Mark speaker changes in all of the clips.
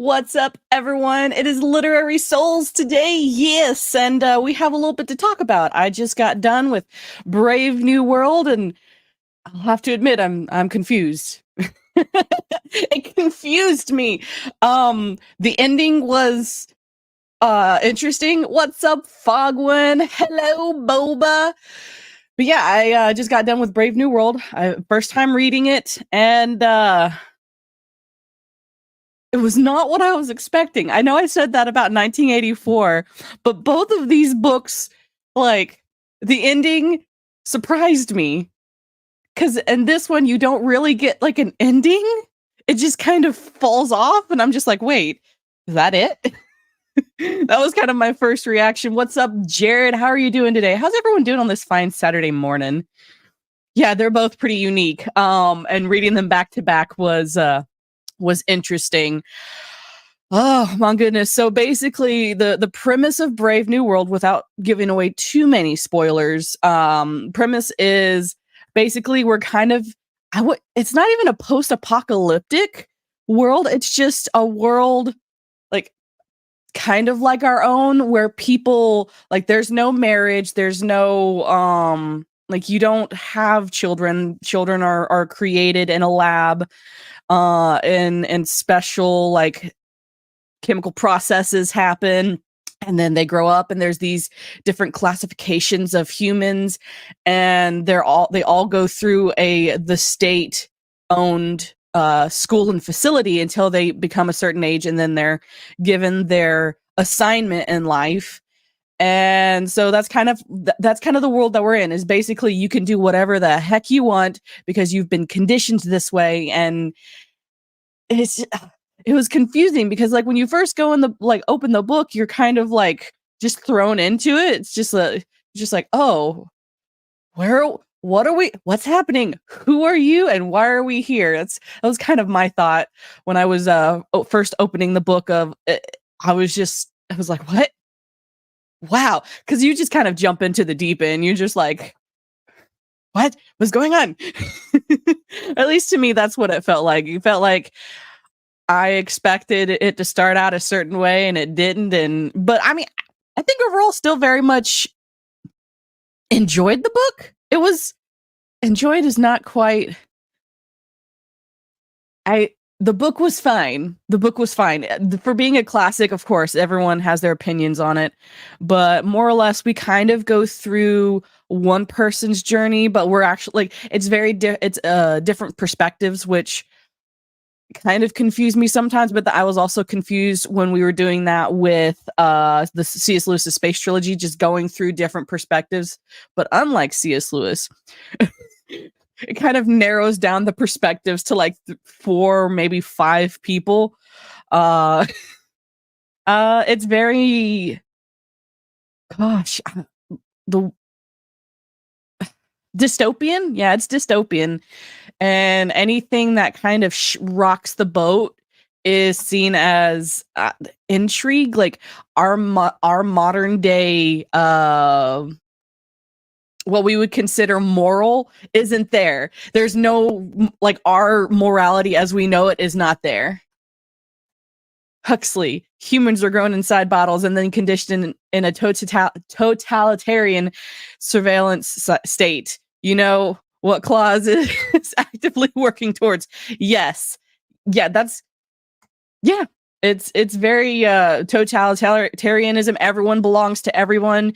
Speaker 1: What's up, everyone? It is Literary Souls today, yes, and we have a little bit to talk about. I just got done with Brave New World, and I'll have to admit, I'm confused. It confused me. The ending was interesting. What's up, Fogwin? Hello, Boba. But yeah, I just got done with Brave New World. First time reading it, and it was not what I was expecting. I know I said that about 1984, but both of these books, like, the ending surprised me. Cause in this one, you don't really get like an ending. It just kind of falls off, and I'm just like, wait, is that it? That was kind of my first reaction. What's up, Jared? How are you doing today? How's everyone doing on this fine Saturday morning? Yeah, they're both pretty unique. And reading them back to back was interesting. Oh my goodness. So basically the premise of Brave New World, without giving away too many spoilers, premise is basically we're kind of it's not even a post-apocalyptic world. It's just a world like kind of like our own, where people, like, there's no marriage, there's no like, you don't have children. Children are created in a lab and special, like, chemical processes happen, and then they grow up, and there's these different classifications of humans, and they all go through the state owned school and facility until they become a certain age, and then they're given their assignment in life. And so that's kind of the world that we're in. Is basically you can do whatever the heck you want because you've been conditioned this way. And it was confusing because, like, when you first go in the, like, open the book, you're kind of like just thrown into it. It's just like, oh, what's happening? Who are you and why are we here? That was kind of my thought when I was first opening the book. I was like, what? Wow. Because you just kind of jump into the deep end. You're just like, what was going on? At least to me, that's what it felt like. It felt like I expected it to start out a certain way, and it didn't. But I mean, I think overall still very much enjoyed the book. It was enjoyed is not quite. The book was fine. The book was fine. For being a classic, of course, everyone has their opinions on it, but more or less we kind of go through one person's journey, but we're actually, like, it's different perspectives, which kind of confused me sometimes. But I was also confused when we were doing that with the C.S. Lewis's Space Trilogy, just going through different perspectives. But unlike C.S. Lewis, it kind of narrows down the perspectives to like 4, maybe 5 people. It's very, gosh, the dystopian. Yeah, it's dystopian, and anything that kind of rocks the boat is seen as intrigue. Like our modern day what we would consider moral isn't there. There's no, like, our morality as we know it is not there. Huxley, humans are grown inside bottles and then conditioned in a totalitarian surveillance state. You know what clause is actively working towards? Yes. Yeah, it's very totalitarianism. Everyone belongs to everyone.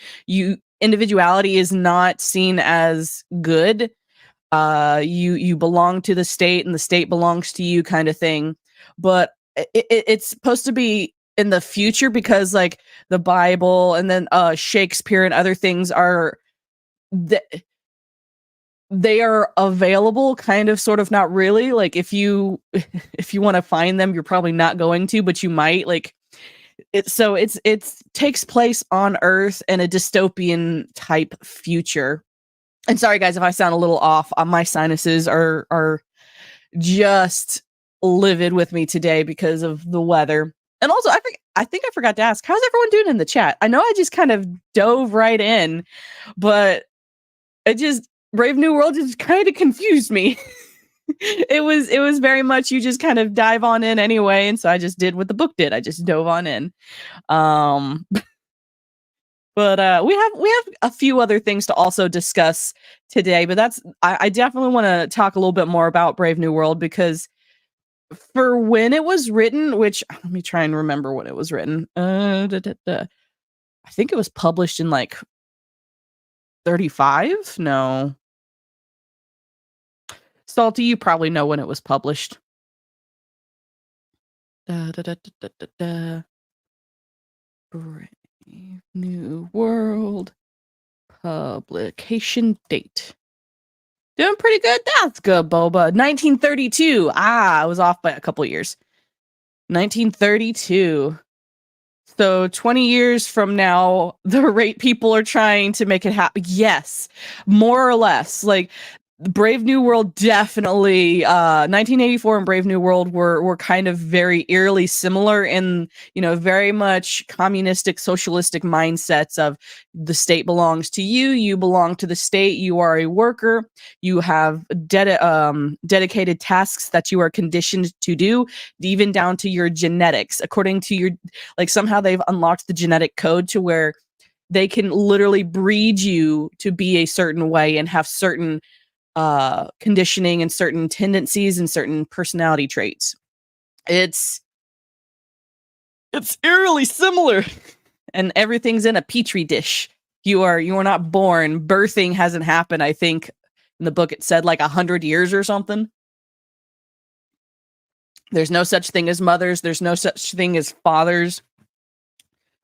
Speaker 1: Individuality is not seen as good. You belong to the state and the state belongs to you, kind of thing. But it's supposed to be in the future because, like, the Bible and then Shakespeare and other things are they are available, kind of, sort of, not really. Like, if you want to find them, you're probably not going to, but you might. Like, it takes place on Earth in a dystopian type future. And sorry guys if I sound a little off. My sinuses are just livid with me today because of the weather. And also, I think I forgot to ask, how's everyone doing in the chat? I know I just kind of dove right in, but Brave New World just kind of confused me. It was very much you just kind of dive on in anyway, and so I just did what the book did. I just dove on in. Um, but we have a few other things to also discuss today, but I definitely want to talk a little bit more about Brave New World because for when it was written, which let me try and remember when it was written. I think it was published in like 35? No. Salty, you probably know when it was published. Da, da, da, da, da, da. Brave New World publication date. Doing pretty good. That's good, Boba. 1932. I was off by a couple years. 1932. So 20 years from now, the rate people are trying to make it happen. Yes, more or less. Like Brave New World definitely 1984 and Brave New World were kind of very eerily similar in, very much communistic socialistic mindsets of the state belongs to you, you belong to the state, you are a worker, you have dedicated tasks that you are conditioned to do, even down to your genetics according to your, like, somehow they've unlocked the genetic code to where they can literally breed you to be a certain way and have certain conditioning and certain tendencies and certain personality traits. It's eerily similar, and everything's in a petri dish. You are not born. Birthing hasn't happened. I think in the book it said like 100 years or something. There's no such thing as mothers. There's no such thing as fathers.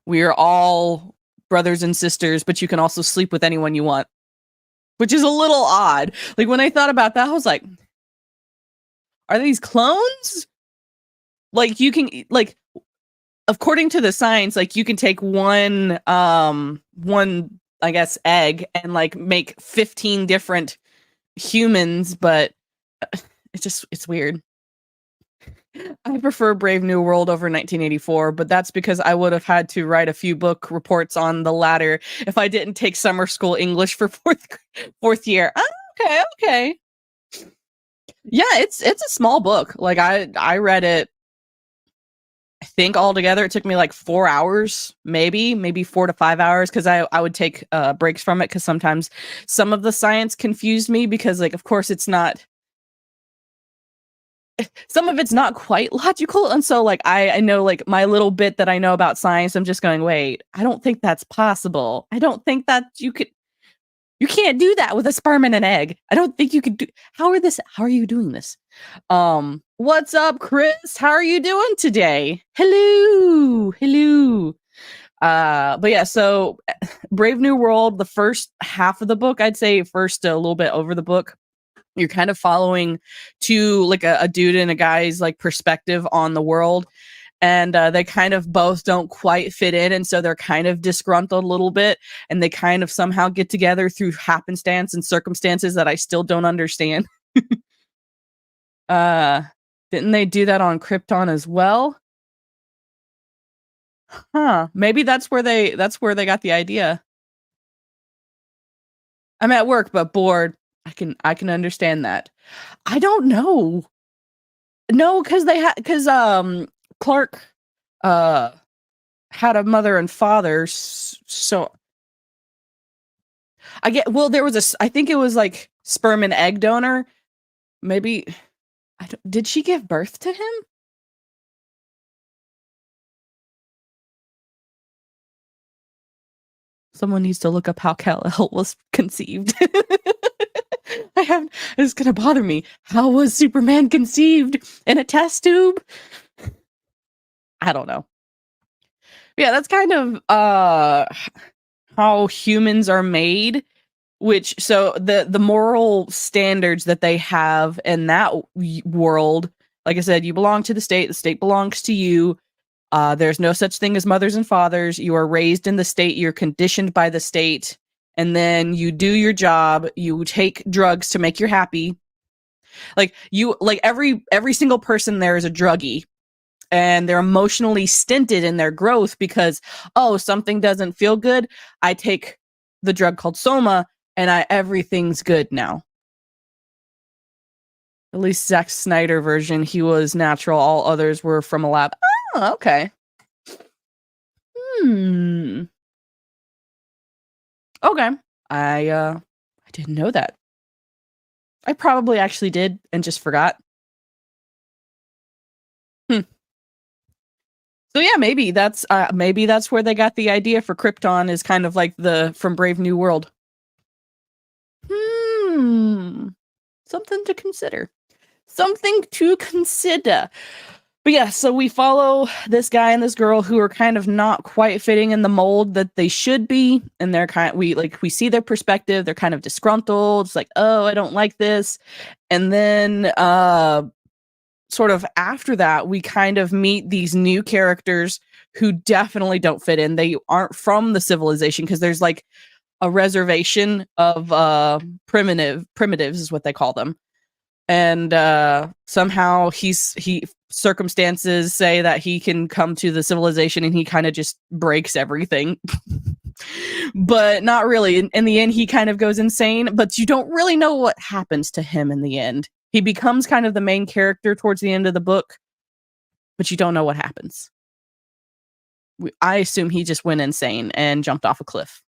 Speaker 1: We are all brothers and sisters, but you can also sleep with anyone you want, which is a little odd. Like when I thought about that, I was like, are these clones? Like you can, like, according to the science, like you can take one, I guess, egg and like make 15 different humans, but it's weird. I prefer Brave New World over 1984, but that's because I would have had to write a few book reports on the latter if I didn't take summer school English for fourth year. Oh, okay. Yeah, it's a small book. Like I read it. I think altogether it took me like 4 hours, maybe 4 to 5 hours, because I would take breaks from it because sometimes some of the science confused me because, like, of course it's not. Some of it's not quite logical, and so, like, I know, like, my little bit that I know about science, I'm just going, "Wait, I don't think that's possible. I don't think that you can't do that with a sperm and an egg. I don't think you could do how are you doing this?" What's up, Chris? How are you doing today? Hello. Hello. But yeah, so Brave New World, the first half of the book, I'd say first a little bit over the book, you're kind of following to like a dude and a guy's like perspective on the world, and they kind of both don't quite fit in, and so they're kind of disgruntled a little bit, and they kind of somehow get together through happenstance and circumstances that I still don't understand. uh didn't they do that on Krypton as well? Huh, maybe that's where they got the idea. I'm at work but bored. I can understand that. I don't know. No, because Clark uh had a mother and father, so there was I think it was like sperm and egg donor. Maybe did she give birth to him? Someone needs to look up how Kal-El was conceived. It's gonna bother me. How was Superman conceived in a test tube? I don't know. Yeah, that's kind of how humans are made, which so the moral standards that they have in that world, like I said, you belong to the state belongs to you. There's no such thing as mothers and fathers. You are raised in the state, you're conditioned by the state, and then you do your job, you take drugs to make you happy. Like every single person there is a druggie, and they're emotionally stinted in their growth because, oh, something doesn't feel good, I take the drug called Soma and everything's good now. At least Zack Snyder version, he was natural. All others were from a lab. Oh, okay. Hmm. Okay. I didn't know that. I probably actually did and just forgot. Hmm. So yeah, maybe that's where they got the idea for Krypton is kind of like the from Brave New World. Hmm. Something to consider. Something to consider. But yeah, so we follow this guy and this girl who are kind of not quite fitting in the mold that they should be, and they're we see their perspective. They're kind of disgruntled. It's like, oh, I don't like this. And then sort of after that, we kind of meet these new characters who definitely don't fit in. They aren't from the civilization because there's like a reservation of primitives is what they call them. And somehow he circumstances say that he can come to the civilization and he kind of just breaks everything. But not really. In the end, he kind of goes insane, but you don't really know what happens to him in the end. He becomes kind of the main character towards the end of the book, but you don't know what happens. I assume he just went insane and jumped off a cliff.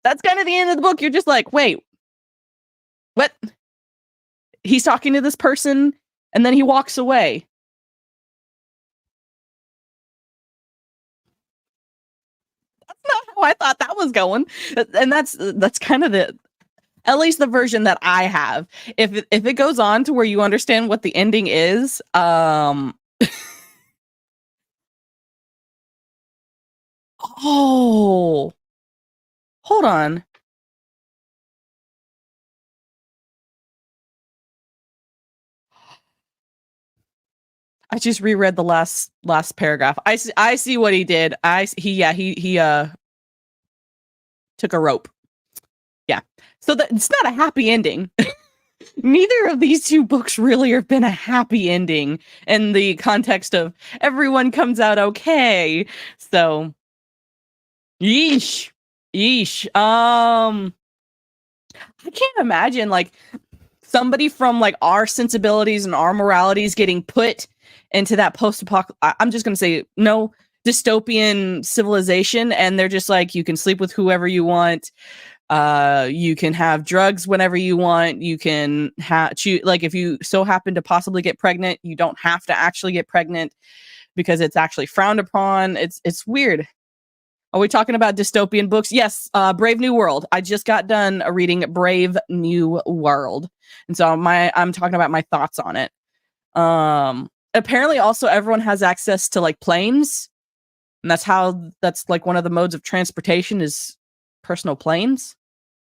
Speaker 1: That's kind of the end of the book. You're just like, wait, what? He's talking to this person and then he walks away. That's not how I thought that was going. And that's kind of at least the version that I have. If it goes on to where you understand what the ending is, oh, hold on. I just reread the last paragraph. I see what he did. He took a rope. Yeah. So it's not a happy ending. Neither of these two books really have been a happy ending in the context of everyone comes out okay. So yeesh. Yeesh. I can't imagine like somebody from like our sensibilities and our moralities getting put into that post-apocalyptic, I'm just going to say no, dystopian civilization, and they're just like, you can sleep with whoever you want, you can have drugs whenever you want, you can choose, like if you so happen to possibly get pregnant, you don't have to actually get pregnant because it's actually frowned upon. It's weird. Are we talking about dystopian books? Yes, Brave New World. I just got done reading Brave New World, and so I'm talking about my thoughts on it. Apparently, also everyone has access to like planes, and that's like one of the modes of transportation is personal planes.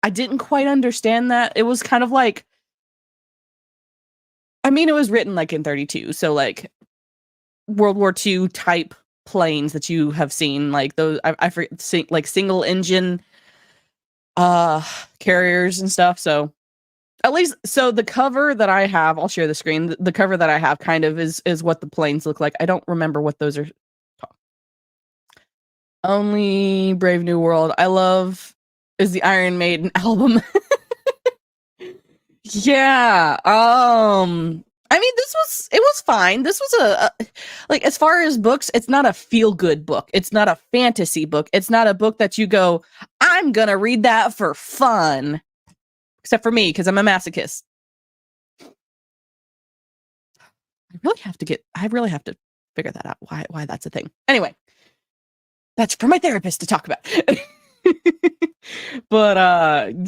Speaker 1: I didn't quite understand that. It was kind of like, I mean, it was written like in 32, so like World War II type planes that you have seen, like those I forget, like single engine carriers and stuff. So at least, so the cover that I have, I'll share the screen. The cover that I have kind of is what the planes look like. I don't remember what those are. Only Brave New World. I love is the Iron Maiden album. Yeah. I mean, it was fine. This was a like, as far as books, it's not a feel good book. It's not a fantasy book. It's not a book that you go, I'm gonna read that for fun. Except for me, because I'm a masochist. I really have to figure that out. Why that's a thing. Anyway, that's for my therapist to talk about. But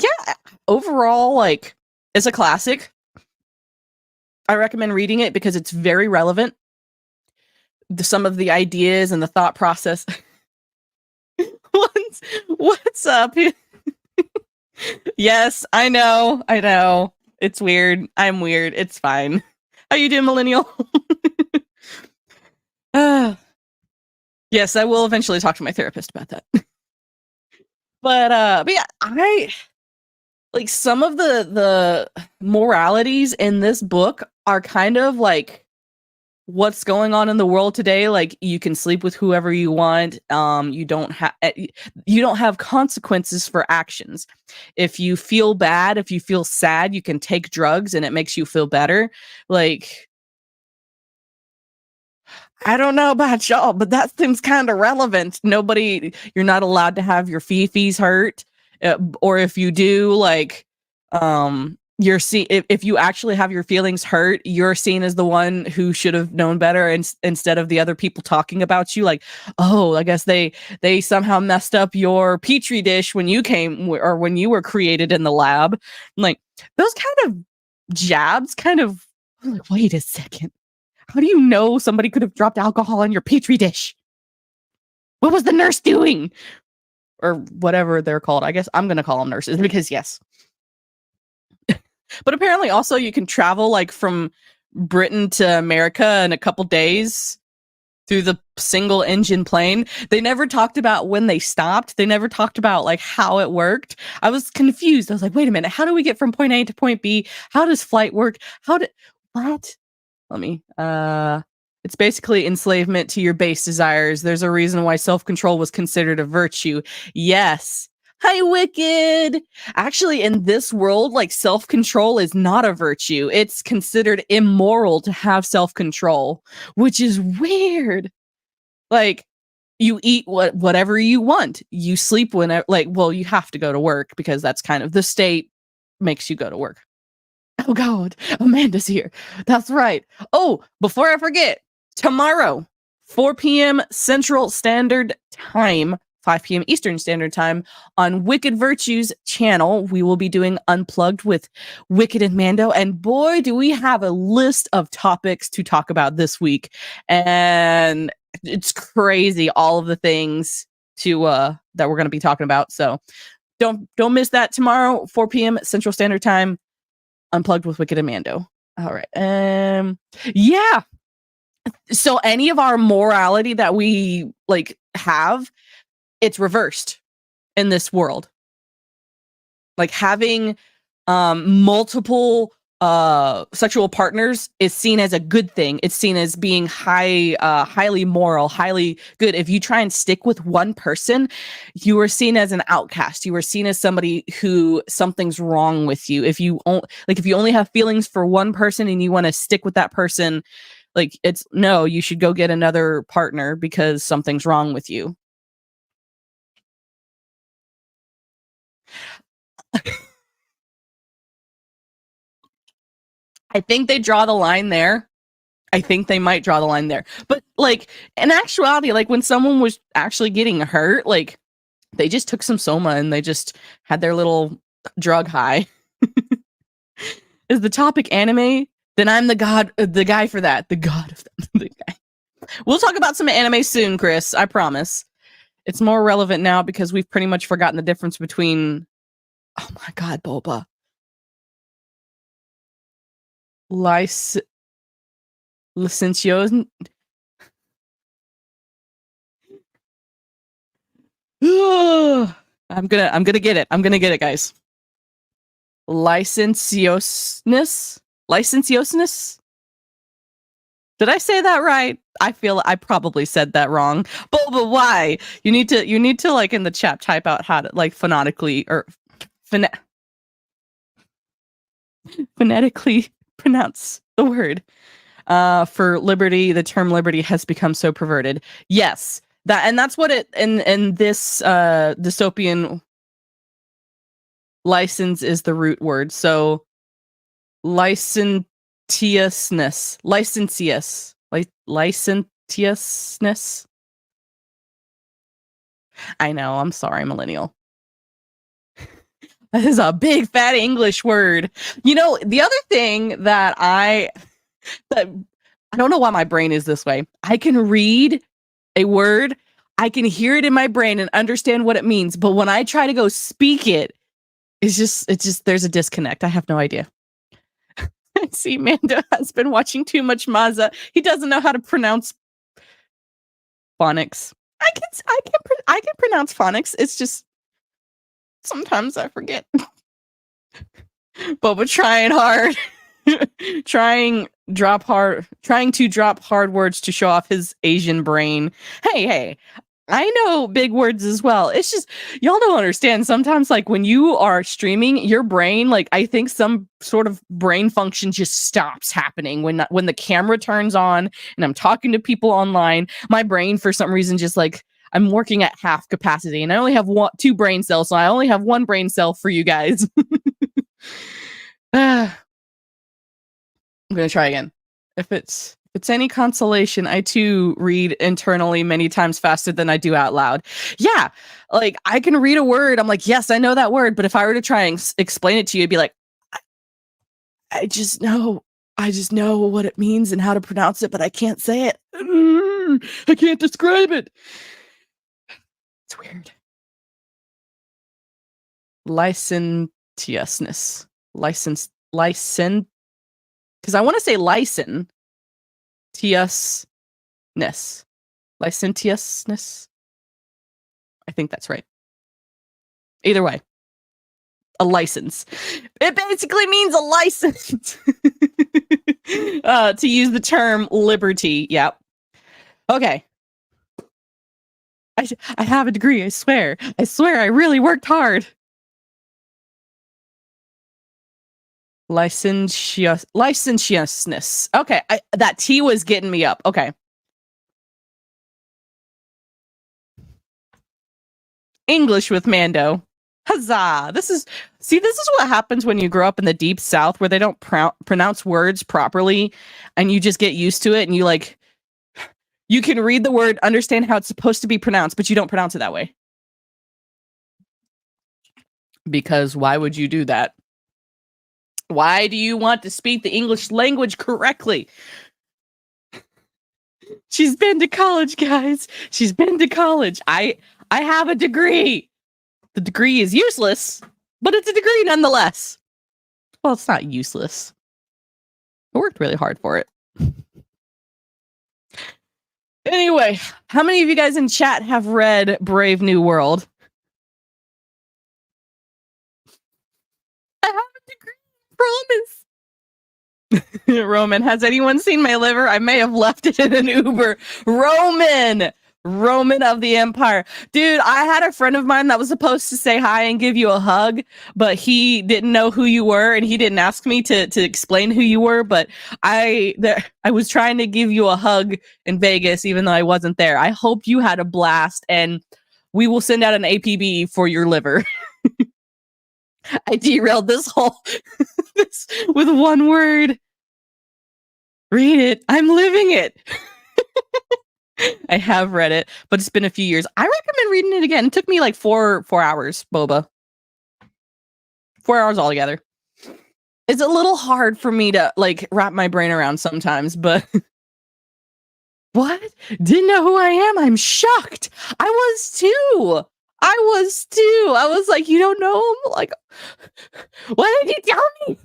Speaker 1: yeah, overall, like, it's a classic. I recommend reading it because it's very relevant. Some of the ideas and the thought process. What's up? Yes, I know. It's weird. I'm weird. It's fine. How you doing, millennial? Yes, I will eventually talk to my therapist about that. But yeah, I like some of the moralities in this book are kind of like what's going on in the world today, like you can sleep with whoever you want. You don't have consequences for actions. If you feel bad, if you feel sad, you can take drugs and it makes you feel better. Like, I don't know about y'all, but that seems kind of relevant. You're not allowed to have your fifis hurt, or if you do, like, if you actually have your feelings hurt, you're seen as the one who should have known better, instead of the other people talking about you. Like, oh, I guess they somehow messed up your petri dish when you came, or when you were created in the lab. Like, those kind of jabs, kind of like, wait a second. How do you know somebody could have dropped alcohol in your petri dish? What was the nurse doing? Or whatever they're called. I guess I'm going to call them nurses because yes. But apparently also you can travel like from Britain to America in a couple days through the single engine plane. They never talked about when they stopped. They never talked about like how it worked. I was confused. I was like, wait a minute. How do we get from point A to point B? How does flight work? What? Let me, it's basically enslavement to your base desires. There's a reason why self-control was considered a virtue. Yes. Hi, Wicked. Actually, in this world, like, self-control is not a virtue. It's considered immoral to have self-control, which is weird. Like, you eat whatever you want. You sleep whenever, like, well, you have to go to work because that's kind of the state makes you go to work. Oh God, Amanda's here. That's right. Oh, before I forget, tomorrow, 4 p.m. Central Standard Time, 5 p.m. Eastern Standard Time, on Wicked Virtues channel, we will be doing Unplugged with Wicked and Mando. And boy, do we have a list of topics to talk about this week. And it's crazy, all of the things that we're going to be talking about. So don't miss that tomorrow, 4 p.m. Central Standard Time. Unplugged with Wicked and Mando. All right. Yeah. So any of our morality that we like have, it's reversed in this world. Like having multiple sexual partners is seen as a good thing. It's seen as being highly moral, highly good. If you try and stick with one person, you are seen as an outcast. You are seen as somebody who something's wrong with you. If you only have feelings for one person and you want to stick with that person, like, you should go get another partner because something's wrong with you. I think they draw the line there. I think they might draw the line there. But like, in actuality, like when someone was actually getting hurt, like they just took some soma and they just had their little drug high. Is the topic anime? Then I'm the guy for that. The god of the guy. We'll talk about some anime soon, Chris. I promise. It's more relevant now because we've pretty much forgotten the difference between, oh my God, Boba. Licentios. I'm gonna get it. I'm gonna get it, guys. Licentiosness? Did I say that right? I feel I probably said that wrong. But why? You need to like in the chat type out how to like phonetically or phonetically pronounce the word. For liberty, the term liberty has become so perverted. Yes. That's what it in this dystopian license is the root word. So licentiousness. I know, I'm sorry, millennial. That is a big fat English word. You know, the other thing that I don't know why my brain is this way. I can read a word, I can hear it in my brain and understand what it means, but when I try to go speak it, it's just there's a disconnect. I have no idea. I see Mando has been watching too much Maza. He doesn't know how to pronounce phonics. I can pronounce phonics. It's just sometimes I forget. But we're trying hard. trying trying to drop hard words to show off his Asian brain. Hey, I know big words as well. It's just y'all don't understand. Sometimes, like when you are streaming, your brain, like I think some sort of brain function just stops happening when the camera turns on and I'm talking to people online. My brain, for some reason, just like I'm working at half capacity, and I only have two brain cells, so I only have one brain cell for you guys. I'm gonna try again. If it's any consolation, I too read internally many times faster than I do out loud. Yeah, like I can read a word. I'm like, yes, I know that word. But if I were to try and explain it to you, it'd be like, I just know what it means and how to pronounce it, but I can't say it. I can't describe it. It's weird. Licentiousness. Because I want to say licentiousness. I think that's right. Either way, a license. It basically means a license to use the term liberty. Yep. Okay. I have a degree. I swear. I really worked hard. Licentiousness. Okay, that T was getting me up. Okay. English with Mando. Huzzah! This is what happens when you grow up in the deep South, where they don't pronounce words properly, and you just get used to it, and you can read the word, understand how it's supposed to be pronounced, but you don't pronounce it that way. Because why would you do that? Why do you want to speak the English language correctly? She's been to college, guys. She's been to college. I have a degree. The degree is useless, but it's a degree nonetheless. Well, it's not useless. I worked really hard for it. Anyway, how many of you guys in chat have read Brave New World? I have a degree, promise. Roman, has anyone seen my liver? I may have left it in an Uber. Roman of the Empire. Dude, I had a friend of mine that was supposed to say hi and give you a hug, but he didn't know who you were, and he didn't ask me to explain who you were, but I was trying to give you a hug in Vegas, even though I wasn't there. I hope you had a blast, and we will send out an APB for your liver. I derailed this whole this with one word. Read it. I'm living it. I have read it, but it's been a few years. I recommend reading it again. It took me like 4 hours, Boba. 4 hours altogether. It's a little hard for me to like wrap my brain around sometimes, but what? Didn't know who I am? I'm shocked. I was too. I was like, you don't know him? Like, what did you tell me?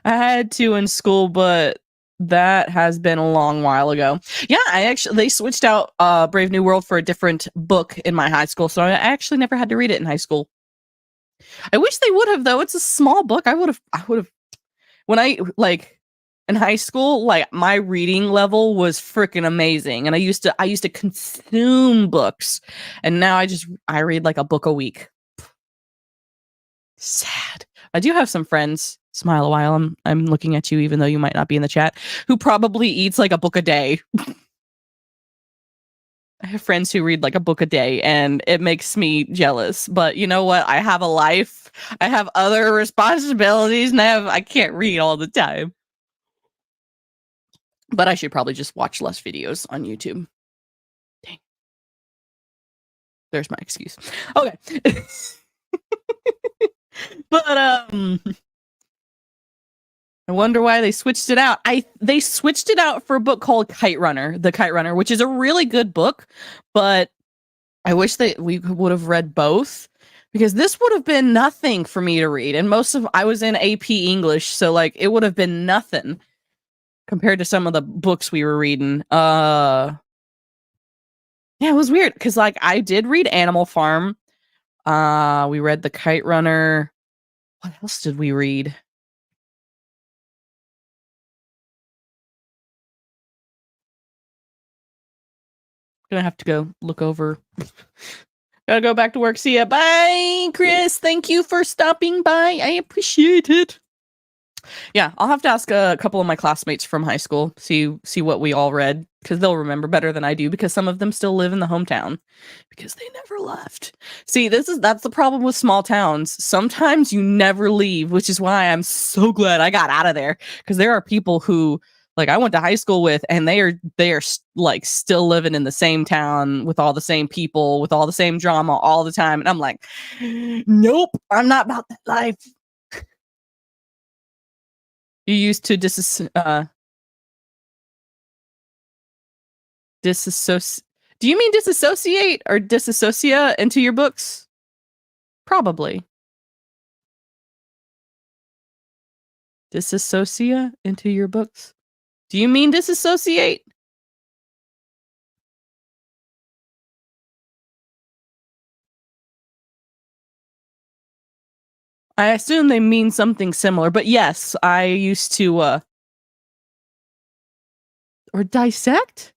Speaker 1: I had to in school, but that has been a long while ago. Yeah, they switched out Brave New World for a different book in my high school, so I actually never had to read it in high school. I wish they would have, though. It's a small book. I would have when I like in high school, like my reading level was freaking amazing, and I used to consume books, and now I read like a book a week. Sad. I do have some friends. Smile a while. I'm looking at you, even though you might not be in the chat, who probably eats like a book a day. I have friends who read like a book a day, and it makes me jealous. But you know what? I have a life. I have other responsibilities, and I can't read all the time. But I should probably just watch less videos on YouTube. Dang. There's my excuse. Okay. But I wonder why they switched it out. They switched it out for a book called Kite Runner, The Kite Runner, which is a really good book, but I wish we would have read both, because this would have been nothing for me to read. And I was in AP English, so like it would have been nothing compared to some of the books we were reading. Yeah, it was weird because like I did read Animal Farm. We read The Kite Runner. What else did we read? Gonna have to go look over. Gotta go back to work. See ya. Bye, Chris. Thank you for stopping by. I appreciate it. Yeah, I'll have to ask a couple of my classmates from high school, see what we all read, because they'll remember better than I do, because some of them still live in the hometown because they never left. See, that's the problem with small towns. Sometimes you never leave, which is why I'm so glad I got out of there, because there are people who like I went to high school with, and they are like still living in the same town with all the same people, with all the same drama all the time, and I'm like, nope, I'm not about that life. You used to disassociate. Do you mean disassociate or disassociate into your books? Probably. Disassociate into your books? Do you mean disassociate? I assume they mean something similar, but yes, I used to or dissect?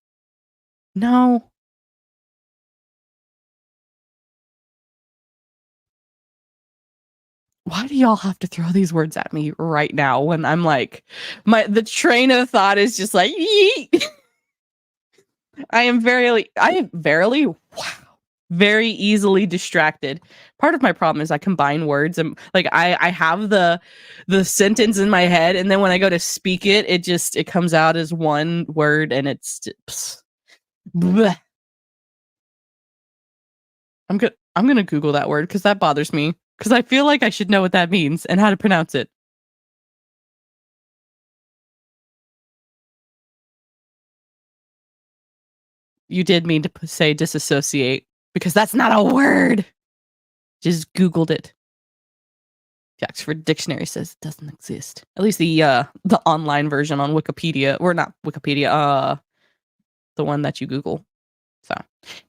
Speaker 1: No. Why do y'all have to throw these words at me right now when I'm like the train of thought is just like yeet. I am verily wow, very easily distracted. Part of my problem is I combine words, and like I have the sentence in my head, and then when I go to speak it, it comes out as one word, and it's just, bleh. I'm gonna Google that word because that bothers me, because I feel like I should know what that means and how to pronounce it. You did mean to say disassociate, because that's not a word. Just Googled it. The Oxford Dictionary says it doesn't exist. At least the online version on Wikipedia, or not Wikipedia, the one that you Google. So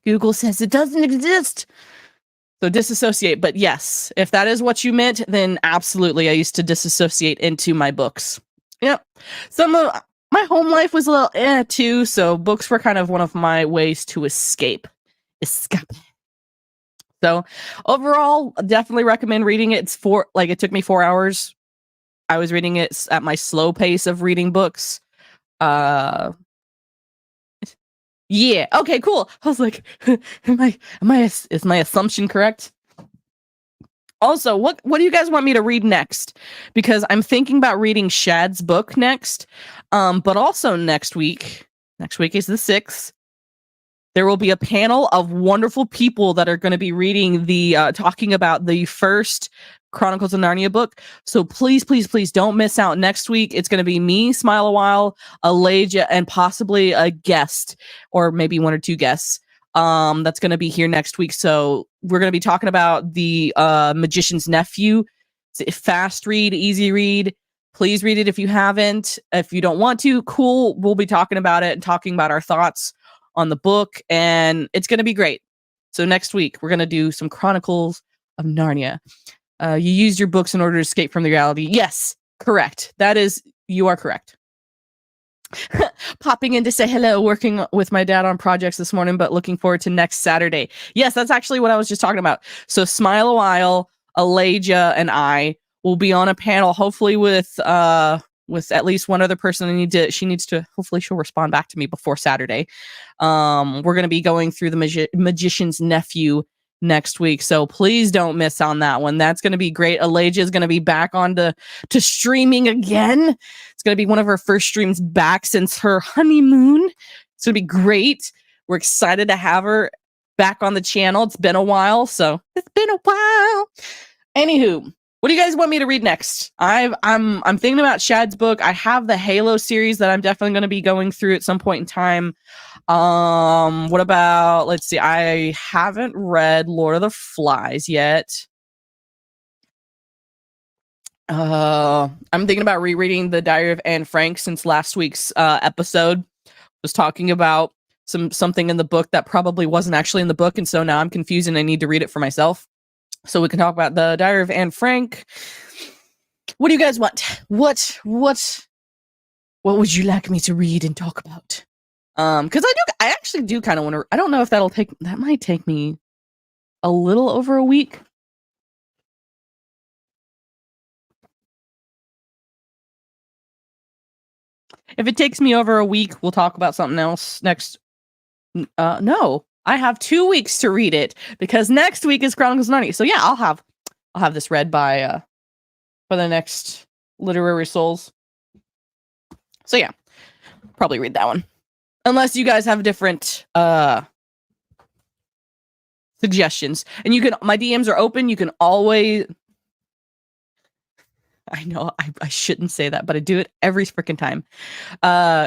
Speaker 1: Google says it doesn't exist. So disassociate, but yes, if that is what you meant, then absolutely, I used to disassociate into my books. Yep. Some of my home life was a little too, so books were kind of one of my ways to escape. So overall, definitely recommend reading it. It took me 4 hours. I was reading it at my slow pace of reading books. Yeah. Okay, cool. I was like, is my assumption correct? Also, what do you guys want me to read next? Because I'm thinking about reading Shad's book next. But also next week is the 6th. There will be a panel of wonderful people that are going to be reading talking about the first Chronicles of Narnia book. So please, please, please don't miss out next week. It's going to be me, Smile a While, Elijah, and possibly a guest, or maybe 1 or 2 guests. That's going to be here next week. So we're going to be talking about the Magician's Nephew. It's a fast read, easy read. Please read it if you haven't. If you don't want to, cool. We'll be talking about it and talking about our thoughts on the book, and it's going to be great. So next week, we're going to do some Chronicles of Narnia. You used your books in order to escape from the reality. Yes, correct. You are correct. Popping in to say hello, working with my dad on projects this morning, but looking forward to next Saturday. Yes, that's actually what I was just talking about. So Smile a While, Elijah, and I will be on a panel, hopefully with at least one other person. Hopefully she'll respond back to me before Saturday. We're going to be going through the Magician's Nephew next week, so please don't miss on that one. That's going to be great. Elijah is going to be back on to streaming again. It's going to be one of her first streams back since her honeymoon. It's going to be great. We're excited to have her back on the channel. It's been a while. Anywho, what do you guys want me to read next? I'm thinking about Shad's book. I have the Halo series that I'm definitely going to be going through at some point in time. What about, let's see, I haven't read Lord of the Flies yet. I'm thinking about rereading The Diary of Anne Frank, since last week's episode was talking about something in the book that probably wasn't actually in the book, and so now I'm confused and I need to read it for myself. So we can talk about The Diary of Anne Frank. What do you guys want? What would you like me to read and talk about? Because I actually do kind of want to. I don't know if that might take me a little over a week. If it takes me over a week, we'll talk about something else next. No, I have 2 weeks to read it because next week is Chronicles of Narnia. So yeah, I'll have this read by for the next Literary Souls. So yeah, probably read that one. Unless you guys have different suggestions. And my DMs are open. You can always I know I shouldn't say that, but I do it every freaking time.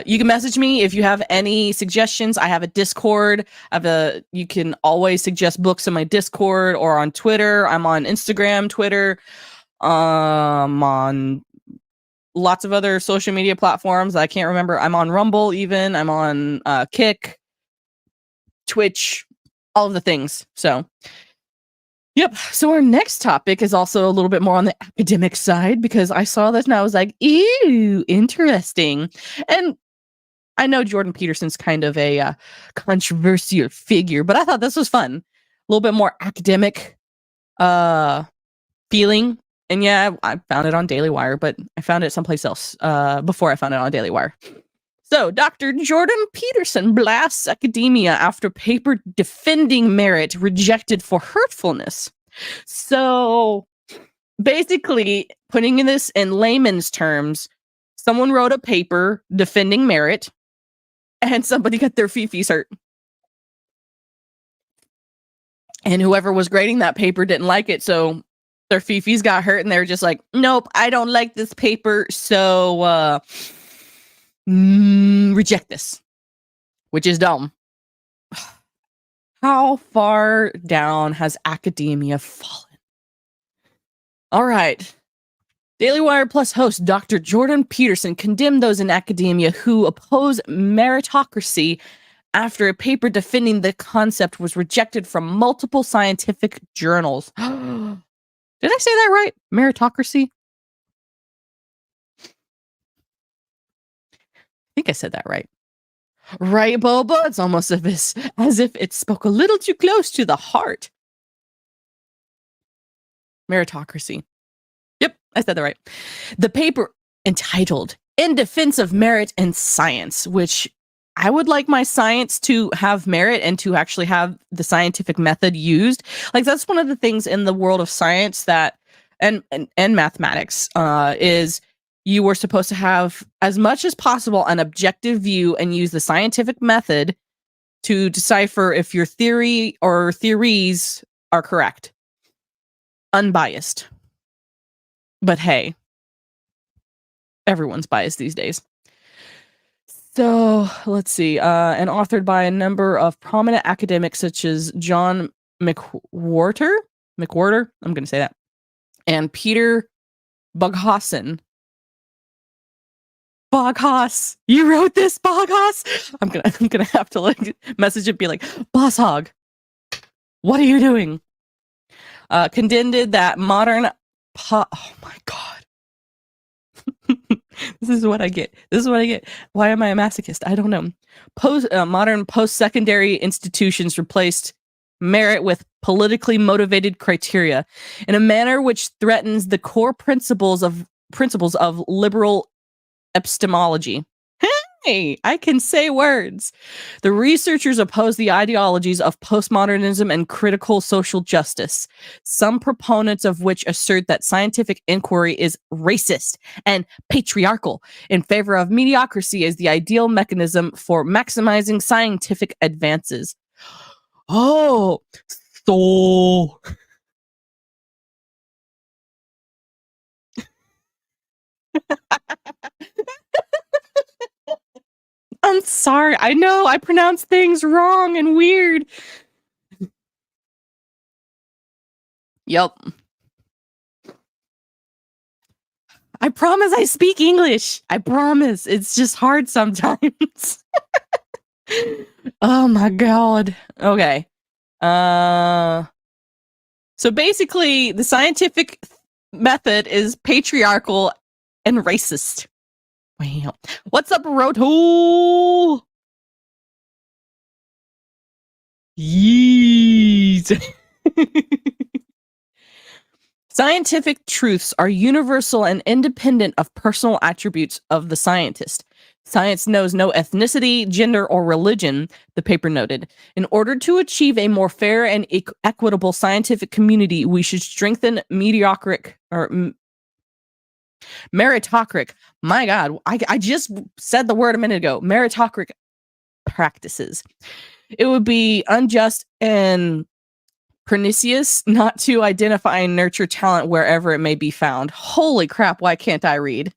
Speaker 1: You can message me if you have any suggestions. I have a Discord. You can always suggest books in my Discord or on Twitter. I'm on Instagram, Twitter, on lots of other social media platforms. I can't remember. I'm on Rumble even. I'm on Kick, Twitch, all of the things. So yep. So our next topic is also a little bit more on the academic side because I saw this and I was like, ew, interesting. And I know Jordan Peterson's kind of a controversial figure, but I thought this was fun. A little bit more academic feeling. And yeah, I found it on Daily Wire, but I found it someplace else before I found it on Daily Wire. So, Dr. Jordan Peterson blasts academia after paper defending merit rejected for hurtfulness. So, basically, putting this in layman's terms, someone wrote a paper defending merit, and somebody got their fifis hurt. And whoever was grading that paper didn't like it, so their fifis got hurt, and they were just like, nope, I don't like this paper, so reject this, which is dumb. How far down has academia fallen? All right. Daily Wire Plus host Dr. Jordan Peterson condemned those in academia who oppose meritocracy after a paper defending the concept was rejected from multiple scientific journals. Did I say that right? Meritocracy? I think I said that right. Right, Boba? It's almost as if it spoke a little too close to the heart. Meritocracy. Yep, I said that right. The paper entitled In Defense of Merit in Science, which I would like my science to have merit and to actually have the scientific method used. Like, that's one of the things in the world of science that and mathematics is you were supposed to have, as much as possible, an objective view and use the scientific method to decipher if your theory or theories are correct. Unbiased. But hey, everyone's biased these days. So let's see. And authored by a number of prominent academics such as John McWhorter, I'm going to say that, and Peter Boghossian. Boghoss, you wrote this, Boghoss? I'm gonna have to like message it, be like, Boss Hog, what are you doing? Contended that modern oh my god. This is what I get. Why am I a masochist? I don't know. Modern post-secondary institutions replaced merit with politically motivated criteria in a manner which threatens the core principles of liberal epistemology. Hey, I can say words. The researchers oppose the ideologies of postmodernism and critical social justice, some proponents of which assert that scientific inquiry is racist and patriarchal, in favor of mediocrity as the ideal mechanism for maximizing scientific advances. Oh, so... I'm sorry. I know I pronounce things wrong and weird. Yep. I promise I speak English. I promise. It's just hard sometimes. Oh my god. Okay. So basically, the scientific method is patriarchal and racist. Wow. What's up, Roto? Yeet. Scientific truths are universal and independent of personal attributes of the scientist. Science knows no ethnicity, gender, or religion, the paper noted. In order to achieve a more fair and equitable scientific community, we should strengthen meritocratic. My God, I just said the word a minute ago. Meritocratic practices. It would be unjust and pernicious not to identify and nurture talent wherever it may be found. Holy crap, why can't I read?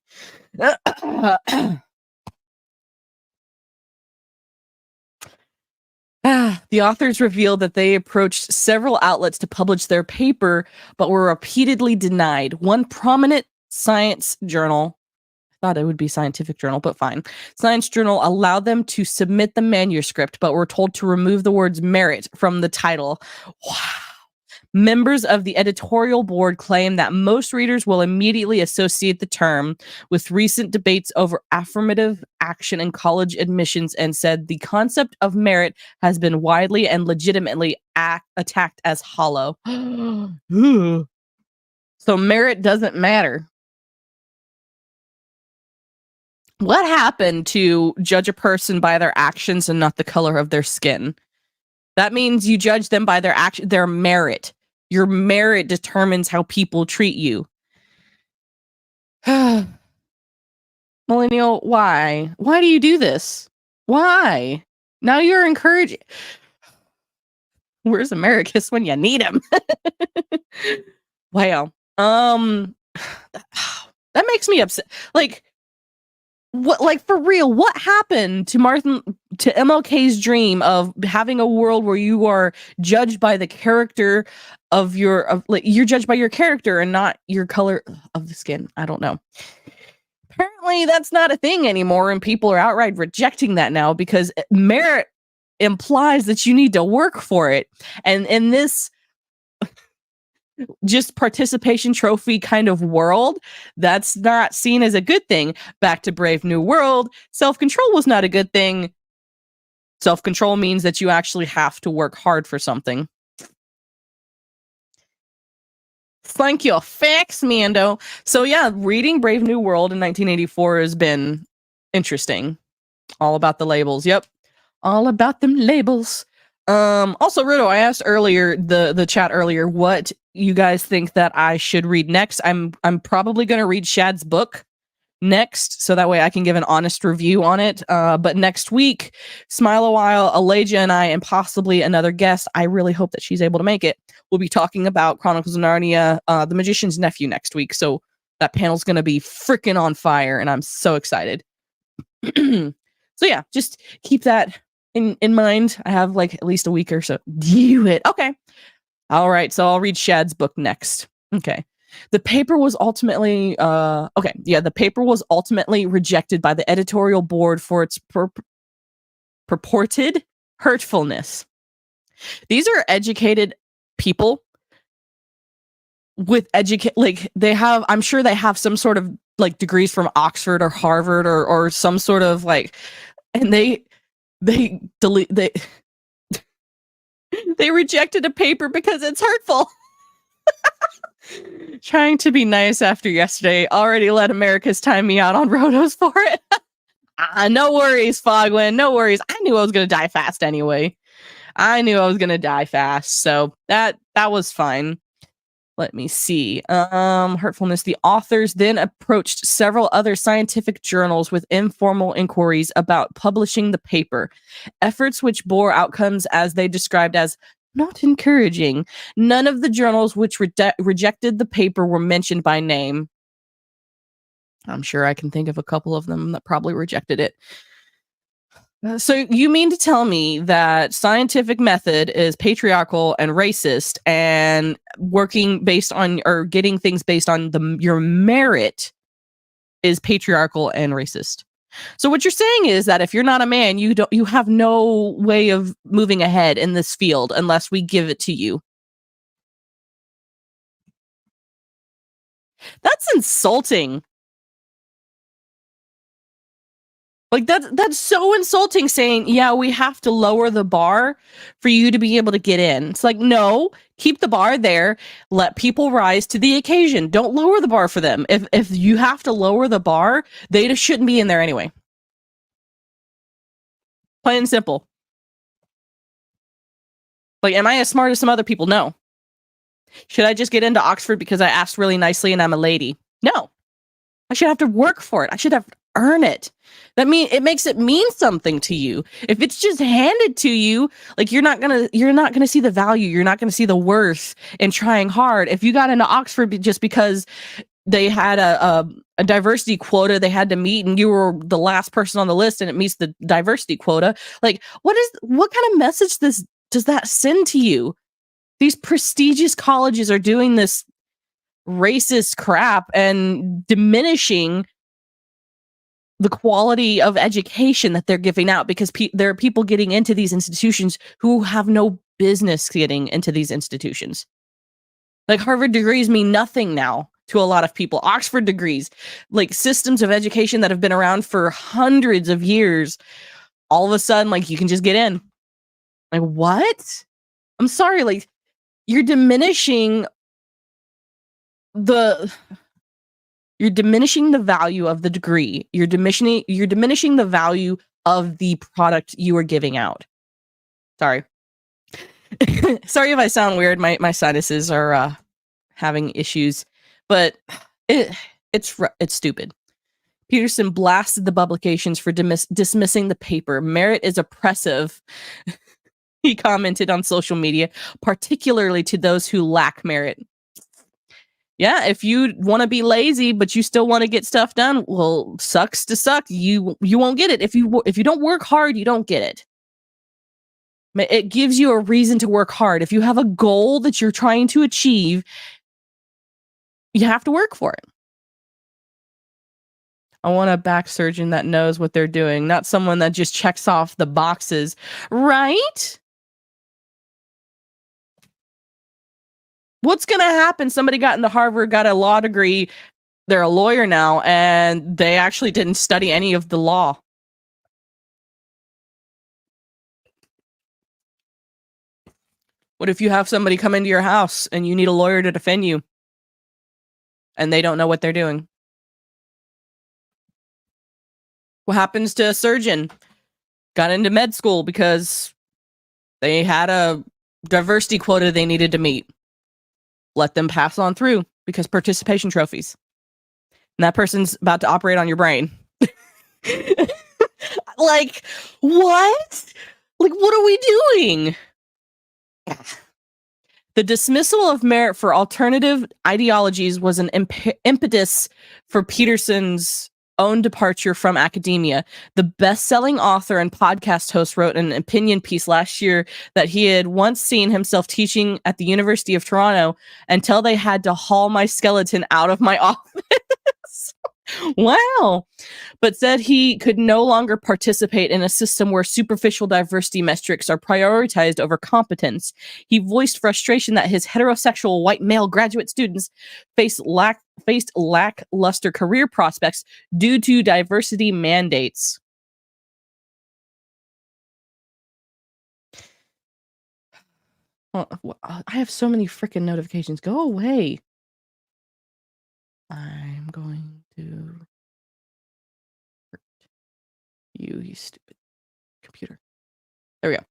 Speaker 1: The authors revealed that they approached several outlets to publish their paper, but were repeatedly denied. One prominent science journal, I thought it would be scientific journal, but fine. Science journal allowed them to submit the manuscript, but were told to remove the words merit from the title. Wow. Members of the editorial board claim that most readers will immediately associate the term with recent debates over affirmative action in college admissions and said the concept of merit has been widely and legitimately attacked as hollow. So merit doesn't matter. What happened to judge a person by their actions and not the color of their skin? That means you judge them by their merit. Your merit determines how people treat you. Millennial, why? Why do you do this? Why? Now you're encouraging. Where's Americus when you need him? Wow. That makes me upset. Like, what, like, for real, what happened to MLK's dream of having a world where you are judged by the character of you're judged by your character and not your color of the skin? I don't know. Apparently that's not a thing anymore, and people are outright rejecting that now because merit implies that you need to work for it. And in this just participation trophy kind of world, that's not seen as a good thing. Back to Brave New World, self-control was not a good thing. Self-control means that you actually have to work hard for something. Thank you. Facts, Mando. So yeah, reading Brave New World in 1984 has been interesting. All about the labels. Yep. All about them labels. Also, Rudo, I asked earlier, the chat earlier, what you guys think that I should read next. I'm probably gonna read Shad's book next, so that way I can give an honest review on it. But next week, Smile a While, Alaja and I, and possibly another guest, I really hope that she's able to make it. We'll be talking about Chronicles of Narnia, The Magician's Nephew next week. So that panel's gonna be freaking on fire, and I'm so excited. So yeah, just keep that in mind. I have like at least a week or so. Do it. Okay. All right. So I'll read Shad's book next. Okay. The paper was ultimately the paper was ultimately rejected by the editorial board for its purported hurtfulness. These are educated people with I'm sure they have some sort of like degrees from Oxford or Harvard or some sort of like, and they rejected a paper because it's hurtful. Trying to be nice after yesterday already let Americus time me out on Rotos for it. No worries, Fogwind. No worries. I knew I was gonna die fast anyway. So that was fine. Let me see. Hurtfulness. The authors then approached several other scientific journals with informal inquiries about publishing the paper. Efforts which bore outcomes as they described as not encouraging. None of the journals which rejected the paper were mentioned by name. I'm sure I can think of a couple of them that probably rejected it. So you mean to tell me that scientific method is patriarchal and racist, and working based on or getting things based on your merit is patriarchal and racist? So what you're saying is that if you're not a man, you have no way of moving ahead in this field unless we give it to you. That's insulting. Like that's so insulting saying, yeah, we have to lower the bar for you to be able to get in. It's like, no, keep the bar there. Let people rise to the occasion. Don't lower the bar for them. If you have to lower the bar, they just shouldn't be in there anyway. Plain and simple. Like, am I as smart as some other people? No. Should I just get into Oxford because I asked really nicely and I'm a lady? No. I should have to work for it. I should have to earn it. That it makes it mean something to you. If it's just handed to you, like you're not gonna see the value. You're not gonna see the worth in trying hard. If you got into Oxford just because they had a diversity quota they had to meet and you were the last person on the list and it meets the diversity quota, like what kind of message does that send to you? These prestigious colleges are doing this racist crap and diminishing the quality of education that they're giving out because there are people getting into these institutions who have no business getting into these institutions. Like Harvard degrees mean nothing now to a lot of people. Oxford degrees, like systems of education that have been around for hundreds of years, all of a sudden, like you can just get in. Like what? I'm sorry, like you're diminishing the value of the degree. You're diminishing the value of the product you are giving out. Sorry. Sorry if I sound weird. My sinuses are having issues, but it's stupid. Peterson blasted the publications for dismissing the paper. Merit is oppressive. He commented on social media, particularly to those who lack merit. Yeah, if you want to be lazy but you still want to get stuff done, well, sucks to suck. You won't get it. If you don't work hard, you don't get it. It gives you a reason to work hard. If you have a goal that you're trying to achieve, you have to work for it. I want a back surgeon that knows what they're doing, not someone that just checks off the boxes, right? What's going to happen? Somebody got into Harvard, got a law degree. They're a lawyer now, and they actually didn't study any of the law. What if you have somebody come into your house and you need a lawyer to defend you and they don't know what they're doing? What happens to a surgeon? Got into med school because they had a diversity quota they needed to meet. Let them pass on through because participation trophies. And that person's about to operate on your brain. Like, what? Like, what are we doing? The dismissal of merit for alternative ideologies was an impetus for Peterson's own departure from academia. The best-selling author and podcast host wrote an opinion piece last year that he had once seen himself teaching at the University of Toronto until they had to haul my skeleton out of my office. Wow. But said he could no longer participate in a system where superficial diversity metrics are prioritized over competence. He voiced frustration that his heterosexual white male graduate students faced lackluster career prospects due to diversity mandates. I have so many freaking notifications. Go away. I'm going to hurt you stupid computer. There we go.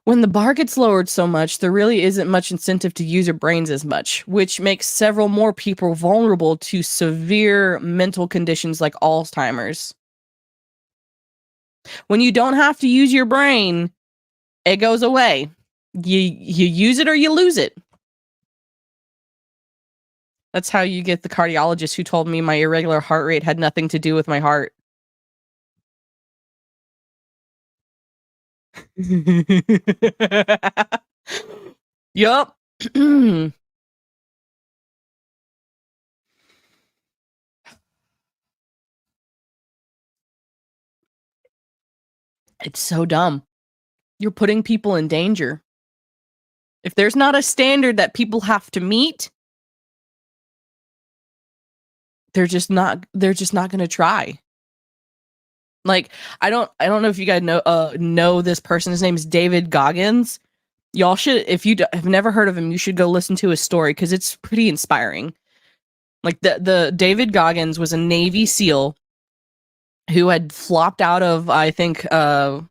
Speaker 1: When the bar gets lowered so much, there really isn't much incentive to use your brains as much, which makes several more people vulnerable to severe mental conditions like Alzheimer's. When you don't have to use your brain, it goes away. You use it or you lose it. That's how you get the cardiologist who told me my irregular heart rate had nothing to do with my heart. Yup. It's so dumb. You're putting people in danger. If there's not a standard that people have to meet, they're just not going to try. Like, I don't know if you guys know this person. His name is David Goggins. Y'all should, if you have never heard of him, you should go listen to his story because it's pretty inspiring. Like the David Goggins was a Navy SEAL who had flopped out of, I think, the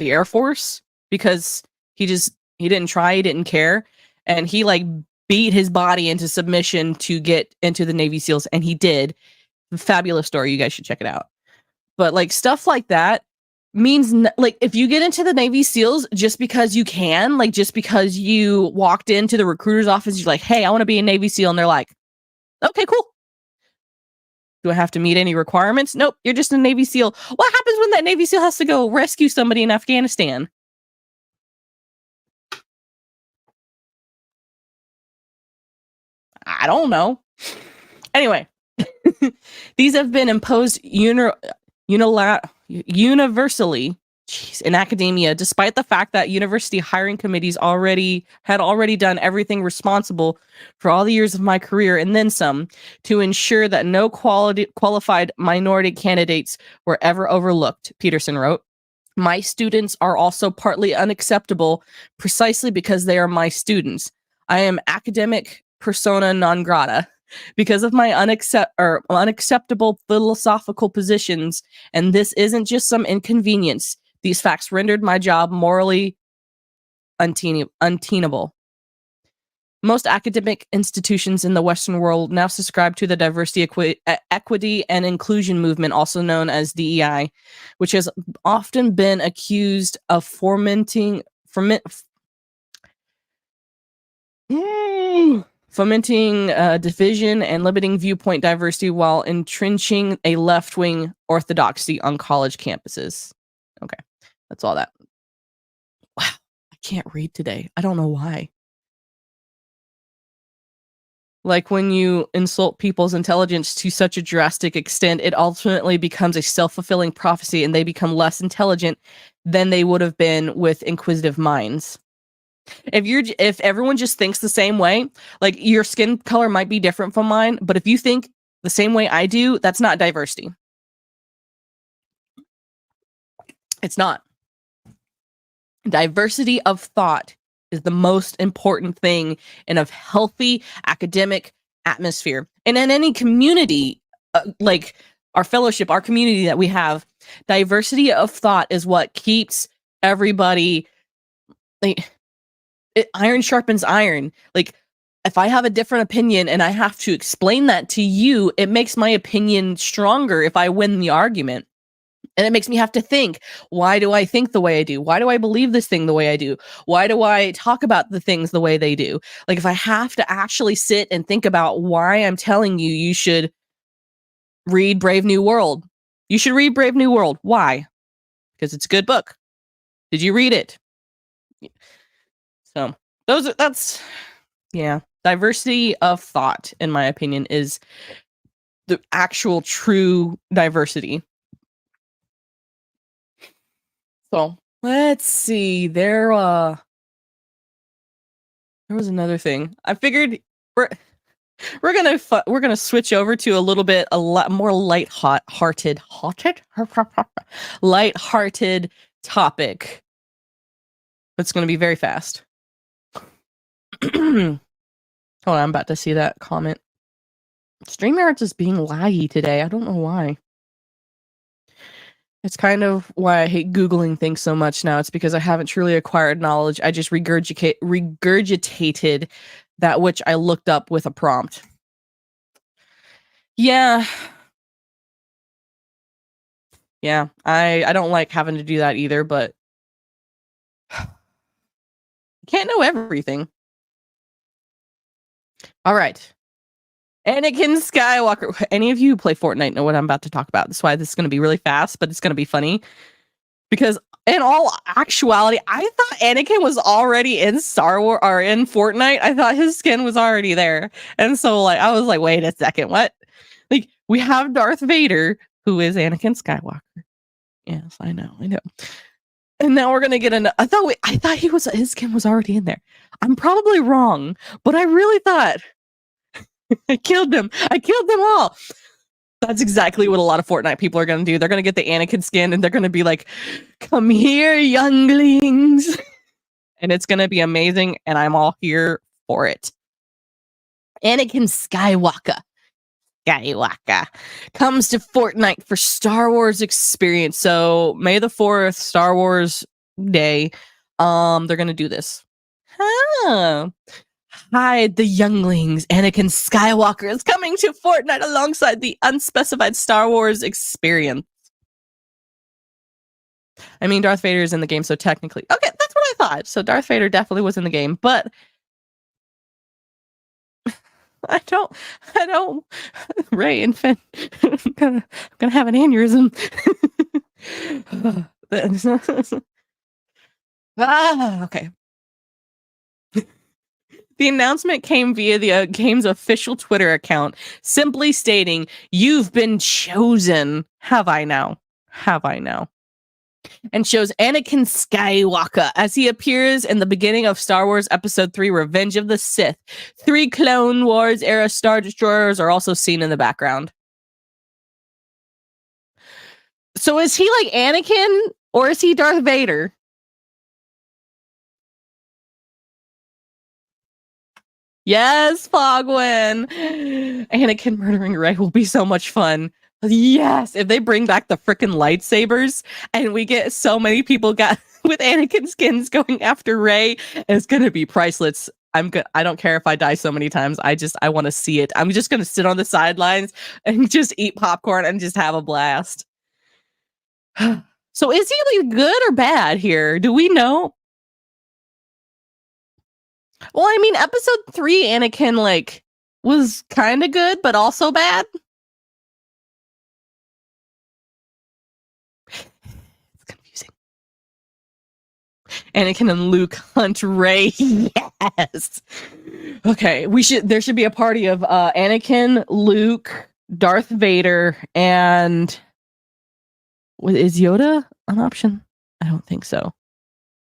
Speaker 1: Air Force because he didn't try, he didn't care, and he like beat his body into submission to get into the Navy SEALs, and he did. Fabulous story. You guys should check it out. But like stuff like that means like if you get into the Navy SEALs just because you can, like just because you walked into the recruiter's office, you're like, hey, I want to be a Navy SEAL, and they're like, okay, cool. Do I have to meet any requirements? Nope, you're just a Navy SEAL. What happens when that Navy SEAL has to go rescue somebody in Afghanistan? I don't know. Anyway, these have been imposed universally in academia, despite the fact that university hiring committees had already done everything responsible for all the years of my career and then some to ensure that no qualified minority candidates were ever overlooked, Peterson wrote. My students are also partly unacceptable precisely because they are my students. I am academic persona non grata because of my unacceptable philosophical positions, and this isn't just some inconvenience. These facts rendered my job morally untenable. Most academic institutions in the Western world now subscribe to the diversity, equity, and inclusion movement, also known as DEI, which has often been accused of fomenting division and limiting viewpoint diversity while entrenching a left-wing orthodoxy on college campuses. Okay, that's all that. Wow, I can't read today. I don't know why. Like when you insult people's intelligence to such a drastic extent, it ultimately becomes a self-fulfilling prophecy and they become less intelligent than they would have been with inquisitive minds. If everyone just thinks the same way, like your skin color might be different from mine, but if you think the same way I do, that's not diversity. It's not. Diversity of thought is the most important thing in a healthy academic atmosphere. And in any community, like our fellowship, our community that we have, diversity of thought is what keeps everybody, like, iron sharpens iron. Like, if I have a different opinion and I have to explain that to you, it makes my opinion stronger if I win the argument. And it makes me have to think, why do I think the way I do? Why do I believe this thing the way I do? Why do I talk about the things the way they do? Like, if I have to actually sit and think about why I'm telling you, you should read Brave New World. You should read Brave New World. Why? Because it's a good book. Did you read it? So diversity of thought, in my opinion, is the actual true diversity. So let's see. There was another thing. I figured we're gonna switch over to a lot more light-hearted topic. It's gonna be very fast. Hold on, I'm about to see that comment. StreamYard's is being laggy today. I don't know why. It's kind of why I hate Googling things so much now. It's because I haven't truly acquired knowledge. I just regurgitated that which I looked up with a prompt. Yeah. Yeah, I don't like having to do that either, but you can't know everything. All right. Anakin Skywalker. Any of you who play Fortnite know what I'm about to talk about. That's why this is going to be really fast, but it's going to be funny. Because in all actuality, I thought Anakin was already in Star Wars or in Fortnite. I thought his skin was already there. And so like I was like, wait a second, what? Like we have Darth Vader, who is Anakin Skywalker. Yes, I know. And now we're gonna get I thought his skin was already in there. I'm probably wrong, but I really thought I killed them. I killed them all. That's exactly what a lot of Fortnite people are going to do. They're going to get the Anakin skin and they're going to be like, come here, younglings. And it's going to be amazing. And I'm all here for it. Anakin Skywalker comes to Fortnite for Star Wars Experience. So May the 4th, Star Wars Day. They're going to do this. Huh. Hide the younglings. Anakin Skywalker is coming to Fortnite alongside the unspecified Star Wars Experience. I mean, Darth Vader is in the game, so technically. Okay, that's what I thought. So Darth Vader definitely was in the game, but I don't, Rey and Finn, I'm gonna have an aneurysm. Okay. The announcement came via the game's official Twitter account, simply stating, "You've been chosen." Have I now? And shows Anakin Skywalker as he appears in the beginning of Star Wars Episode 3, Revenge of the Sith. 3 Clone Wars era Star Destroyers are also seen in the background. So is he like Anakin or is he Darth Vader? Yes, Fogwin. Anakin murdering Rey will be so much fun. Yes, if they bring back the freaking lightsabers and we get so many people with Anakin skins going after Rey, it's gonna be priceless. I don't care if I die so many times. I want to see it. I'm just gonna sit on the sidelines and just eat popcorn and just have a blast. So is he like good or bad here? Do we know? Well, I mean, episode 3, Anakin like was kind of good, but also bad. It's confusing. Anakin and Luke hunt Rey. Yes. Okay, there should be a party of Anakin, Luke, Darth Vader, and is Yoda an option? I don't think so.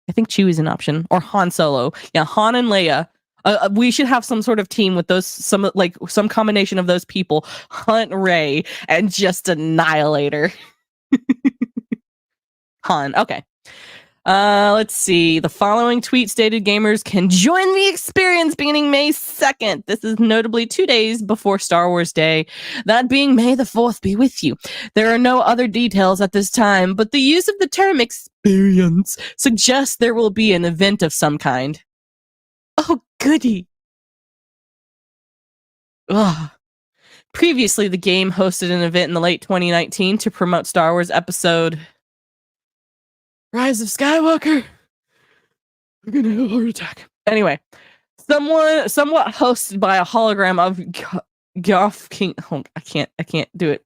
Speaker 1: I think Chewie's an option, or Han Solo. Yeah, Han and Leia. We should have some sort of team with some combination of those people. Hunt Rey and just annihilate her. Han. Okay. Let's see. The following tweet stated gamers can join the experience beginning May 2nd. This is notably 2 days before Star Wars Day. That being May the 4th be with you. There are no other details at this time, but the use of the term experience suggests there will be an event of some kind. Oh, goody. Ugh. Previously, the game hosted an event in the late 2019 to promote Star Wars episode Rise of Skywalker. We're gonna have a heart attack. Anyway, somewhat hosted by a hologram of Goff King. Oh, I can't do it.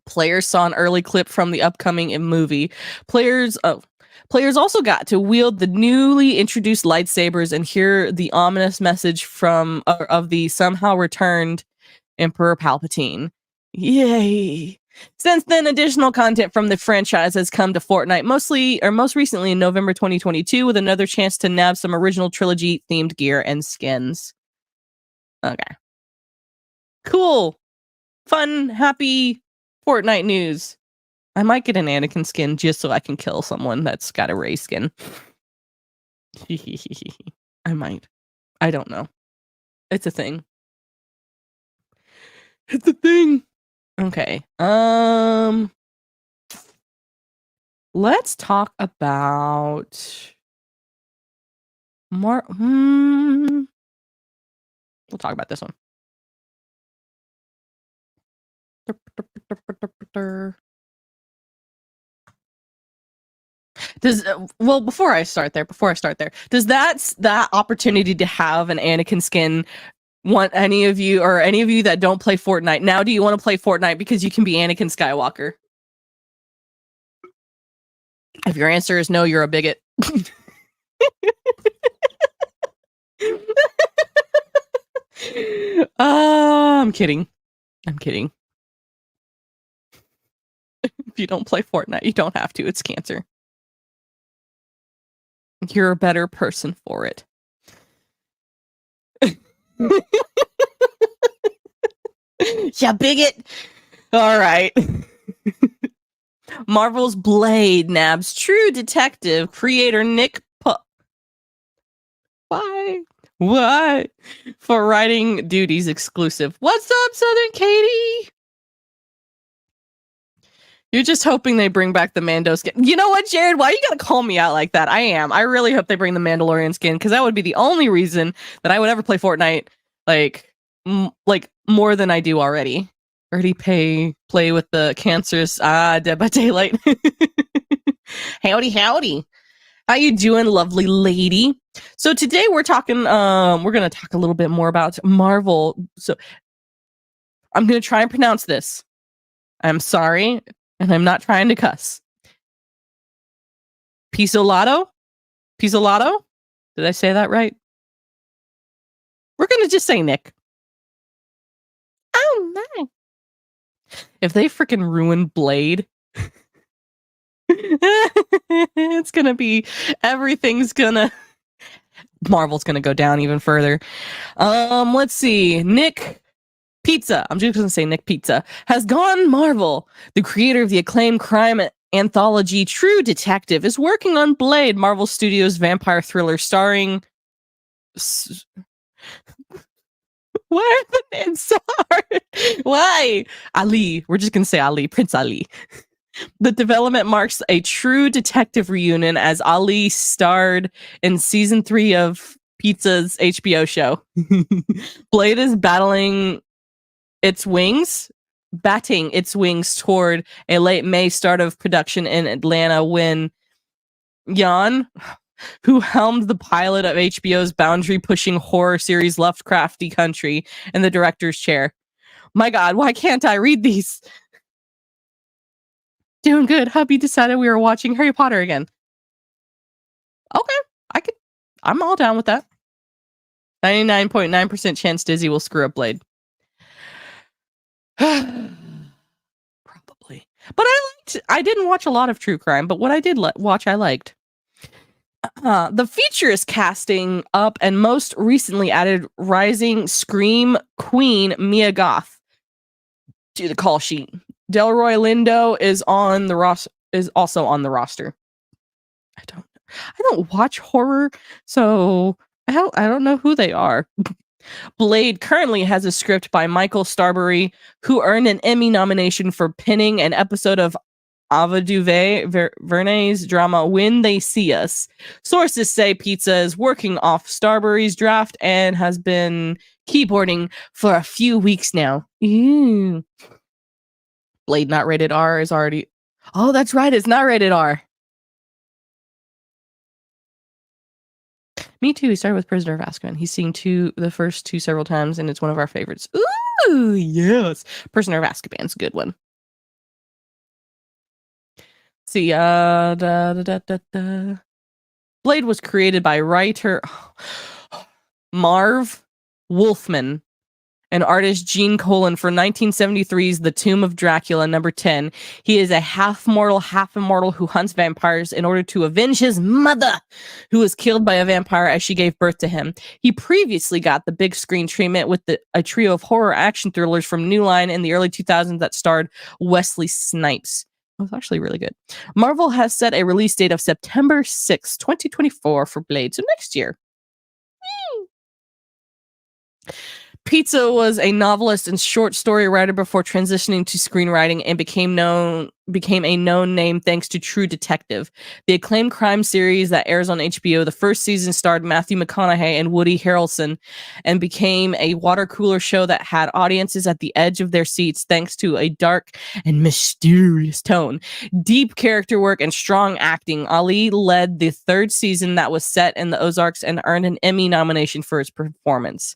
Speaker 1: Players saw an early clip from the upcoming movie. Players also got to wield the newly introduced lightsabers and hear the ominous message of the somehow returned Emperor Palpatine. Yay! Since then, additional content from the franchise has come to Fortnite, most recently in November 2022, with another chance to nab some original trilogy-themed gear and skins. Okay. Cool. Fun, happy Fortnite news. I might get an Anakin skin just so I can kill someone that's got a Rey skin. I might. I don't know. It's a thing. It's a thing. Okay. Let's talk about more. We'll talk about this one. Before I start there, does that opportunity to have an Anakin skin want any of you that don't play Fortnite now? Do you want to play Fortnite because you can be Anakin Skywalker? If your answer is no, you're a bigot. I'm kidding. If you don't play Fortnite, you don't have to. It's cancer. You're a better person for it. Yeah, bigot. All right. Marvel's Blade nabs True Detective creator Nick Why? Why? For writing duties exclusive. What's up, Southern Katie? You're just hoping they bring back the Mando skin. You know what, Jared? Why you gotta call me out like that? I am. I really hope they bring the Mandalorian skin because that would be the only reason that I would ever play Fortnite like more than I do already. Already play with the cancerous Dead by Daylight. Howdy, howdy. How you doing, lovely lady? So today we're talking we're going to talk a little bit more about Marvel. So I'm going to try and pronounce this. I'm sorry, and I'm not trying to cuss. Pizzolatto? Pizzolatto? Did I say that right? We're going to just say Nick. Oh my. If they freaking ruin Blade, it's going to be everything's going to Marvel's going to go down even further. Let's see. Nick Pizza, I'm just going to say Nick Pizza, has gone Marvel. The creator of the acclaimed crime anthology True Detective is working on Blade, Marvel Studios' vampire thriller starring... Why are the names so hard? Why? Ali. We're just going to say Ali. Prince Ali. The development marks a True Detective reunion as Ali starred in season 3 of Pizza's HBO show. Blade is batting its wings toward a late May start of production in Atlanta when Jan, who helmed the pilot of HBO's boundary-pushing horror series Lovecrafty Country, in the director's chair. My God, why can't I read these? Doing good. Hubby decided we were watching Harry Potter again. Okay, I'm all down with that. 99.9% chance Dizzy will screw up Blade. Probably. But I didn't watch a lot of true crime, but what I did watch, I liked. The feature is casting up and most recently added rising Scream queen Mia Goth to the call sheet. Delroy Lindo is also on the roster. I don't watch horror, so I don't know who they are. Blade currently has a script by Michael Starbury, who earned an Emmy nomination for penning an episode of Ava DuVernay's drama When They See Us. Sources say Pizza is working off Starbury's draft and has been keyboarding for a few weeks now. Ew. Blade not rated R is already... Oh, that's right, it's not rated R. Me too. He started with Prisoner of Azkaban. He's seen the first two several times, and it's one of our favorites. Ooh, yes. Prisoner of Azkaban's a good one. See, Blade was created by writer Marv Wolfman and artist Gene Colan for 1973's The Tomb of Dracula, number 10. He is a half-mortal, half-immortal who hunts vampires in order to avenge his mother, who was killed by a vampire as she gave birth to him. He previously got the big screen treatment with a trio of horror action thrillers from New Line in the early 2000s that starred Wesley Snipes. It was actually really good. Marvel has set a release date of September 6, 2024 for Blade, so next year. Pizza was a novelist and short story writer before transitioning to screenwriting and became a known name thanks to True Detective, the acclaimed crime series that airs on HBO. The first season starred Matthew McConaughey and Woody Harrelson and became a water cooler show that had audiences at the edge of their seats thanks to a dark and mysterious tone, deep character work, and strong acting. Ali led the third season that was set in the Ozarks and earned an Emmy nomination for his performance.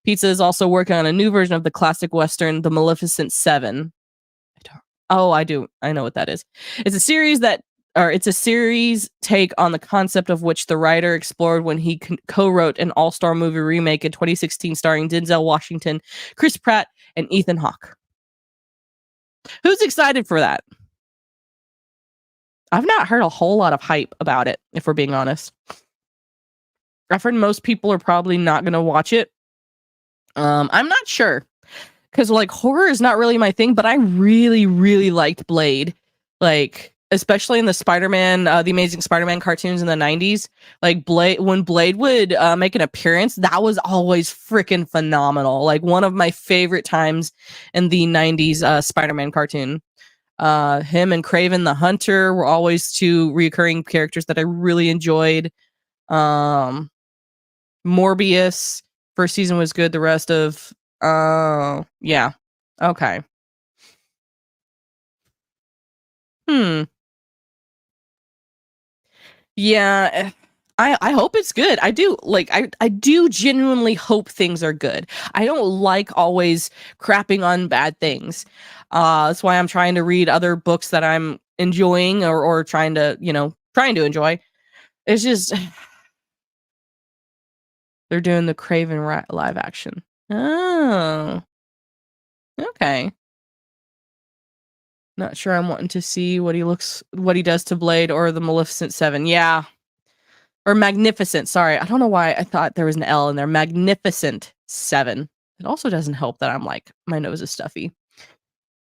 Speaker 1: Pizza is also working on a new version of the classic Western, The Maleficent 7. I do. I know what that is. It's a series take on the concept of which the writer explored when he co-wrote an all-star movie remake in 2016 starring Denzel Washington, Chris Pratt, and Ethan Hawke. Who's excited for that? I've not heard a whole lot of hype about it, if we're being honest. I've heard most people are probably not going to watch it. I'm not sure. because like horror is not really my thing, but I really, really liked Blade. Like, especially in the Spider-Man, the Amazing Spider-Man cartoons in the 90s. Like when Blade would make an appearance, that was always freaking phenomenal. Like one of my favorite times in the 90s Spider-Man cartoon. Him and Craven the Hunter were always two recurring characters that I really enjoyed. Morbius first season was good. The rest of yeah. Okay. Hmm. Yeah. I hope it's good. I do like I do genuinely hope things are good. I don't like always crapping on bad things. That's why I'm trying to read other books that I'm enjoying or trying to, trying to enjoy. It's just they're doing the Craven live action. Oh, okay. Not sure I'm wanting to see what he does to Blade or the Maleficent 7. Yeah. Or Magnificent. Sorry. I don't know why I thought there was an L in there. Magnificent 7. It also doesn't help that I'm like, my nose is stuffy.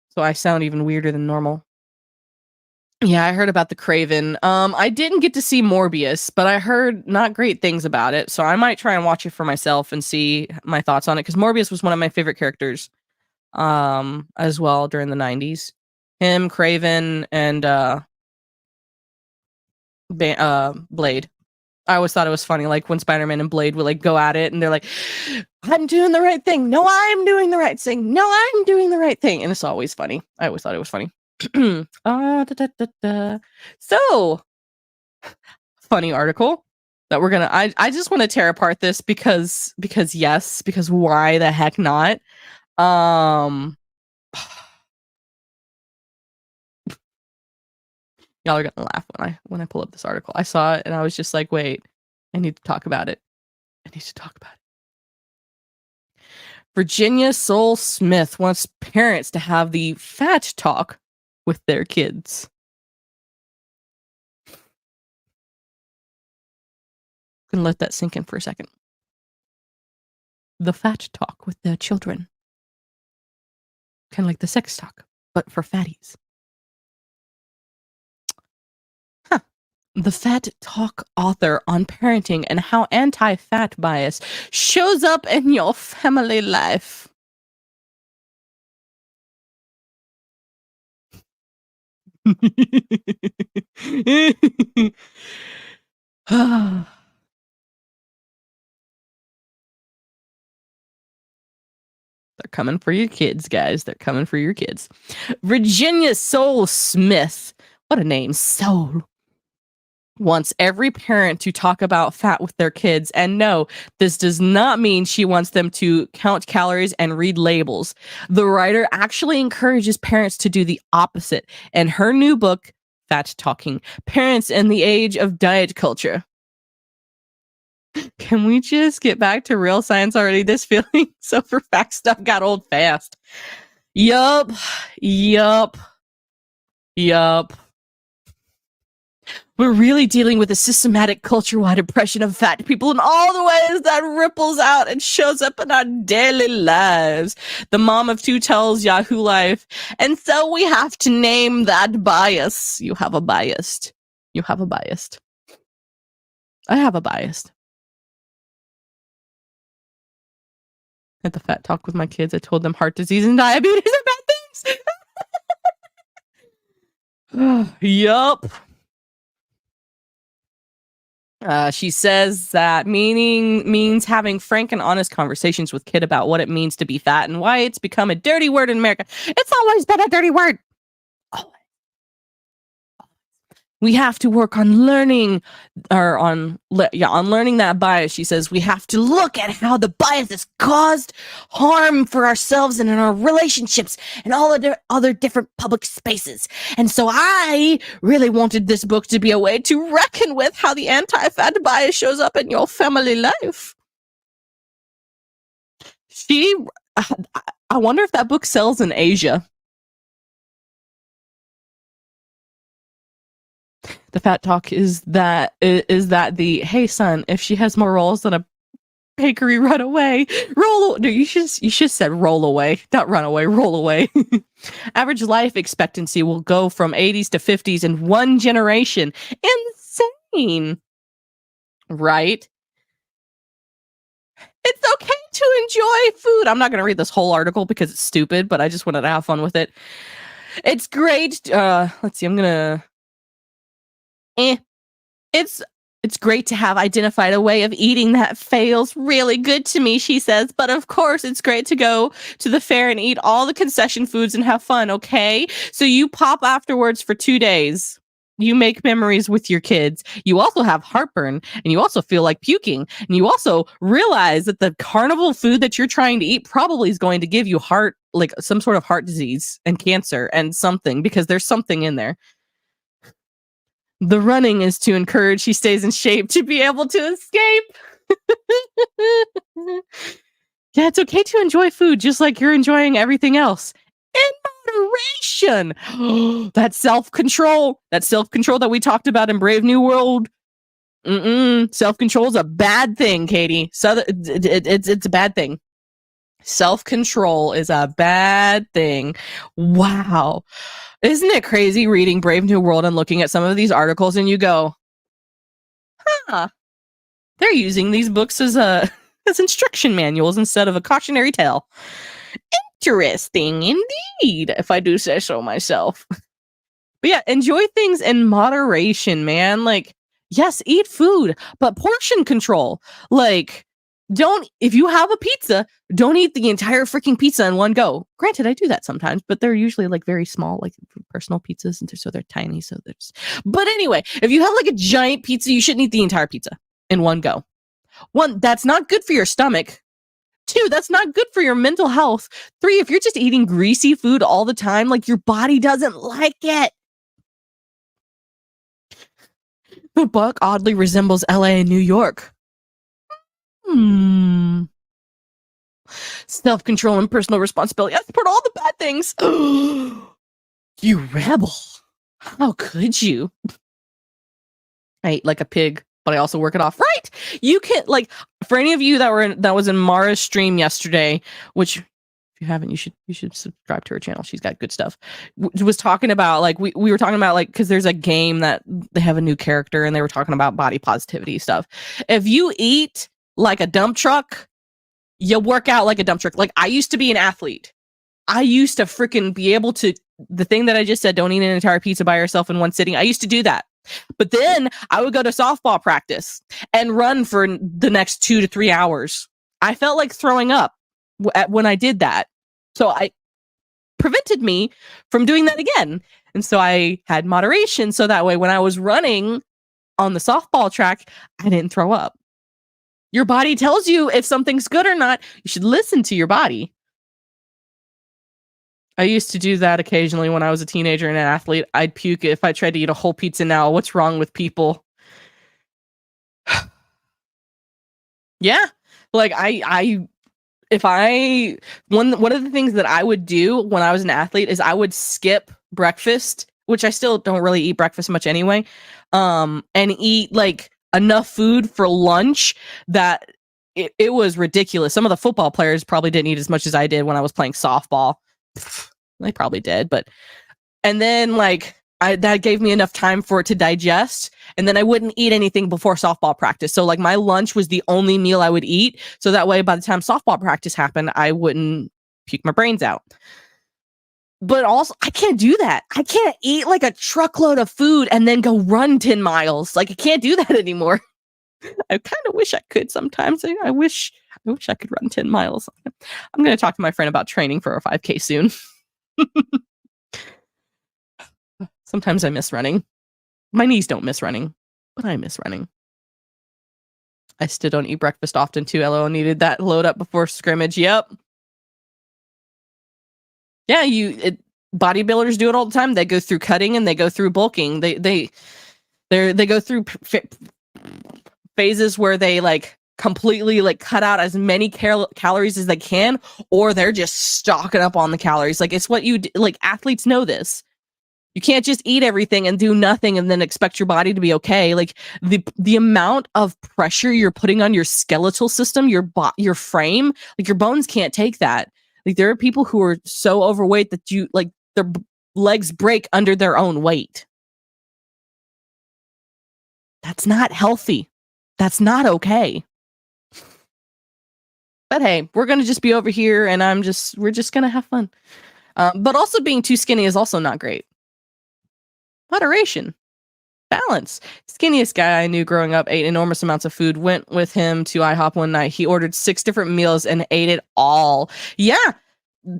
Speaker 1: So I sound even weirder than normal. Yeah, I heard about the Craven. I didn't get to see Morbius, but I heard not great things about it. So I might try and watch it for myself and see my thoughts on it. Because Morbius was one of my favorite characters as well during the 90s. Him, Craven, and Blade. I always thought it was funny, like when Spider-Man and Blade would like go at it, and they're like, "I'm doing the right thing. No, I'm doing the right thing. No, I'm doing the right thing." And it's always funny. I always thought it was funny. Da, da, da, da. So, funny article that we're gonna. I just want to tear apart this because yes, because why the heck not? Um, y'all are gonna laugh when I pull up this article. I saw it and I was just like, wait, I need to talk about it. I need to talk about it. Virginia Soul Smith wants parents to have the fat talk with their kids. I'm gonna let that sink in for a second. The fat talk with their children. Kind of like the sex talk, but for fatties. Huh. The Fat Talk author on parenting and how anti-fat bias shows up in your family life. They're coming for your kids, guys. They're coming for your kids. Virginia Soul Smith. What a name. Soul. Wants every parent to talk about fat with their kids. And no, this does not mean she wants them to count calories and read labels. The writer actually encourages parents to do the opposite in her new book, Fat Talking: Parents in the Age of Diet Culture. Can we just get back to real science already? This feeling so for fact stuff got old fast. Yup. We're really dealing with a systematic culture-wide oppression of fat people in all the ways that ripples out and shows up in our daily lives. The mom of two tells Yahoo Life, and so we have to name that bias. You have a biased. You have a biased. I have a biased. At the fat talk with my kids, I told them heart disease and diabetes are bad things. Yup. She says that means having frank and honest conversations with kid about what it means to be fat and why it's become a dirty word in America. It's always been a dirty word. Always. We have to work on learning on learning that bias. She says we have to look at how the bias has caused harm for ourselves and in our relationships and all the other different public spaces. And so I really wanted this book to be a way to reckon with how the anti-fat bias shows up in your family life. I wonder if that book sells in Asia. The fat talk is that the hey son, if she has more rolls than a Bakery, run away. No, you should said roll away, not run away, roll away. Average life expectancy will go from 80s to 50s in one generation. Insane. Right? It's okay to enjoy food. I'm not going to read this whole article because it's stupid, but I just wanted to have fun with it. It's great. Let's see. I'm going to... It's great to have identified a way of eating that feels really good to me, she says. But of course, it's great to go to the fair and eat all the concession foods and have fun, okay? So you pop afterwards for 2 days. You make memories with your kids. You also have heartburn, and you also feel like puking. And you also realize that the carnival food that you're trying to eat probably is going to give you like some sort of heart disease and cancer and something, because there's something in there. The running is to encourage he stays in shape to be able to escape. Yeah, it's okay to enjoy food just like you're enjoying everything else. In moderation. That self-control that we talked about in Brave New World. Self-control is a bad thing, Katie. So it's a bad thing. Self-control is a bad thing. Wow. Isn't it crazy reading Brave New World and looking at some of these articles and you go, huh, they're using these books as instruction manuals instead of a cautionary tale. Interesting indeed, if I do say so myself. But yeah, enjoy things in moderation, man. Like, yes, eat food, but portion control. Like, if you have a pizza, don't eat the entire freaking pizza in one go. Granted, I do that sometimes, but they're usually like very small, like personal pizzas, and so they're tiny. But anyway, if you have like a giant pizza, you shouldn't eat the entire pizza in one go. One, that's not good for your stomach. 2, that's not good for your mental health. 3, if you're just eating greasy food all the time, like your body doesn't like it. The book oddly resembles LA and New York. Self-control and personal responsibility. I support all the bad things. You rebel. How could you? I eat like a pig, but I also work it off. Right. You can, like, for any of you that was in Mara's stream yesterday, which if you haven't, you should subscribe to her channel. She's got good stuff. Was talking about, like, we were talking about, like, because there's a game that they have a new character and they were talking about body positivity stuff. If you eat like a dump truck, you work out like a dump truck. Like, I used to be an athlete. I used to freaking be able to, the thing that I just said, don't eat an entire pizza by yourself in one sitting. I used to do that. But then I would go to softball practice and run for the next 2 to 3 hours. I felt like throwing up when I did that. So I prevented me from doing that again. And so I had moderation. So that way, when I was running on the softball track, I didn't throw up. Your body tells you if something's good or not. You should listen to your body. I used to do that occasionally when I was a teenager and an athlete. I'd puke if I tried to eat a whole pizza now. What's wrong with people? Yeah. Like one of the things that I would do when I was an athlete is I would skip breakfast, which I still don't really eat breakfast much anyway. And eat like enough food for lunch that it was ridiculous. Some of the football players probably didn't eat as much as I did when I was playing softball. They probably did, and then like that gave me enough time for it to digest, and then I wouldn't eat anything before softball practice. So like my lunch was the only meal I would eat. So that way by the time softball practice happened, I wouldn't puke my brains out. But also, I can't do that. I can't eat like a truckload of food and then go run 10 miles. Like, I can't do that anymore. I kind of wish I could sometimes. I wish I could run 10 miles. I'm going to talk to my friend about training for a 5K soon. Sometimes I miss running. My knees don't miss running, but I miss running. I still don't eat breakfast often too. LO needed that load up before scrimmage. Yep. Yeah, bodybuilders do it all the time. They go through cutting and they go through bulking. They go through phases where they like completely like cut out as many calories as they can, or they're just stocking up on the calories. Like, it's what like athletes know this. You can't just eat everything and do nothing and then expect your body to be okay. Like the amount of pressure you're putting on your skeletal system, your frame, like your bones can't take that. Like there are people who are so overweight that their legs break under their own weight. That's not healthy. That's not okay. But hey, we're gonna just be over here, and we're just gonna have fun. But also being too skinny is also not great. Moderation, balance. Skinniest guy I knew growing up ate enormous amounts of food. Went with him to IHOP one night. He ordered 6 different meals and ate it all. Yeah,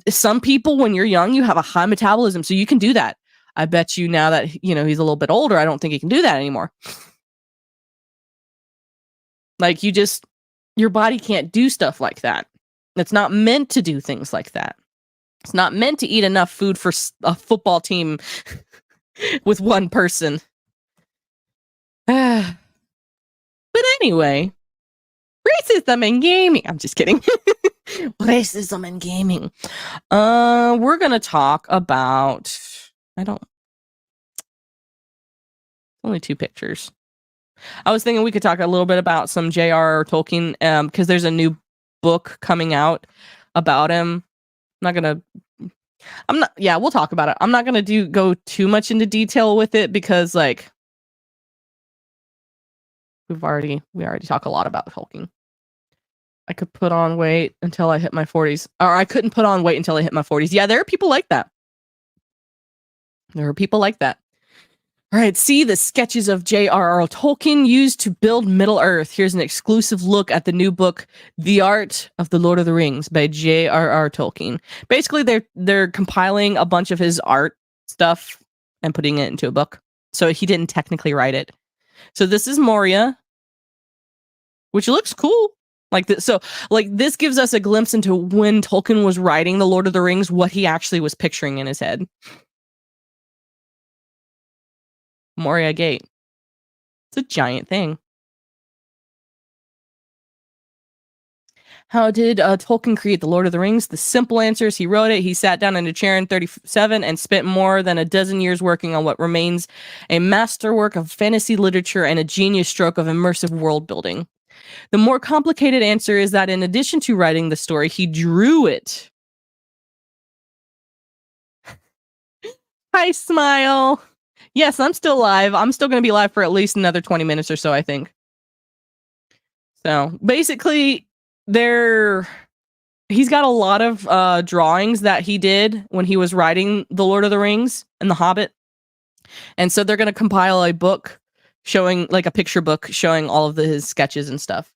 Speaker 1: some people when you're young, you have a high metabolism, so you can do that. I bet you now that he's a little bit older, I don't think he can do that anymore. Like your body can't do stuff like that. It's not meant to do things like that. It's not meant to eat enough food for a football team with one person. But anyway, racism in gaming. I'm just kidding. Racism in gaming. We're gonna talk about. Only 2 pictures. I was thinking we could talk a little bit about some J.R.R. Tolkien, because there's a new book coming out about him. We'll talk about it. I'm not gonna go too much into detail with it because like we already talk a lot about Tolkien. I could put on weight until I hit my 40s. Or I couldn't put on weight until I hit my 40s. Yeah, there are people like that. All right, see the sketches of J.R.R. Tolkien used to build Middle-earth. Here's an exclusive look at the new book, The Art of the Lord of the Rings by J.R.R. Tolkien. Basically, they're compiling a bunch of his art stuff and putting it into a book. So he didn't technically write it. So this is Moria, which looks cool. This gives us a glimpse into when Tolkien was writing The Lord of the Rings, what he actually was picturing in his head. Moria Gate. It's a giant thing. How did Tolkien create The Lord of the Rings? The simple answer is he wrote it. He sat down in a chair in 37 and spent more than a dozen years working on what remains a masterwork of fantasy literature and a genius stroke of immersive world building. The more complicated answer is that in addition to writing the story, he drew it. Hi, Smile. Yes, I'm still live. I'm still going to be live for at least another 20 minutes or so, I think. So basically, he's got a lot of drawings that he did when he was writing The Lord of the Rings and The Hobbit. And so they're going to compile a book showing, like a picture book showing all of his sketches and stuff.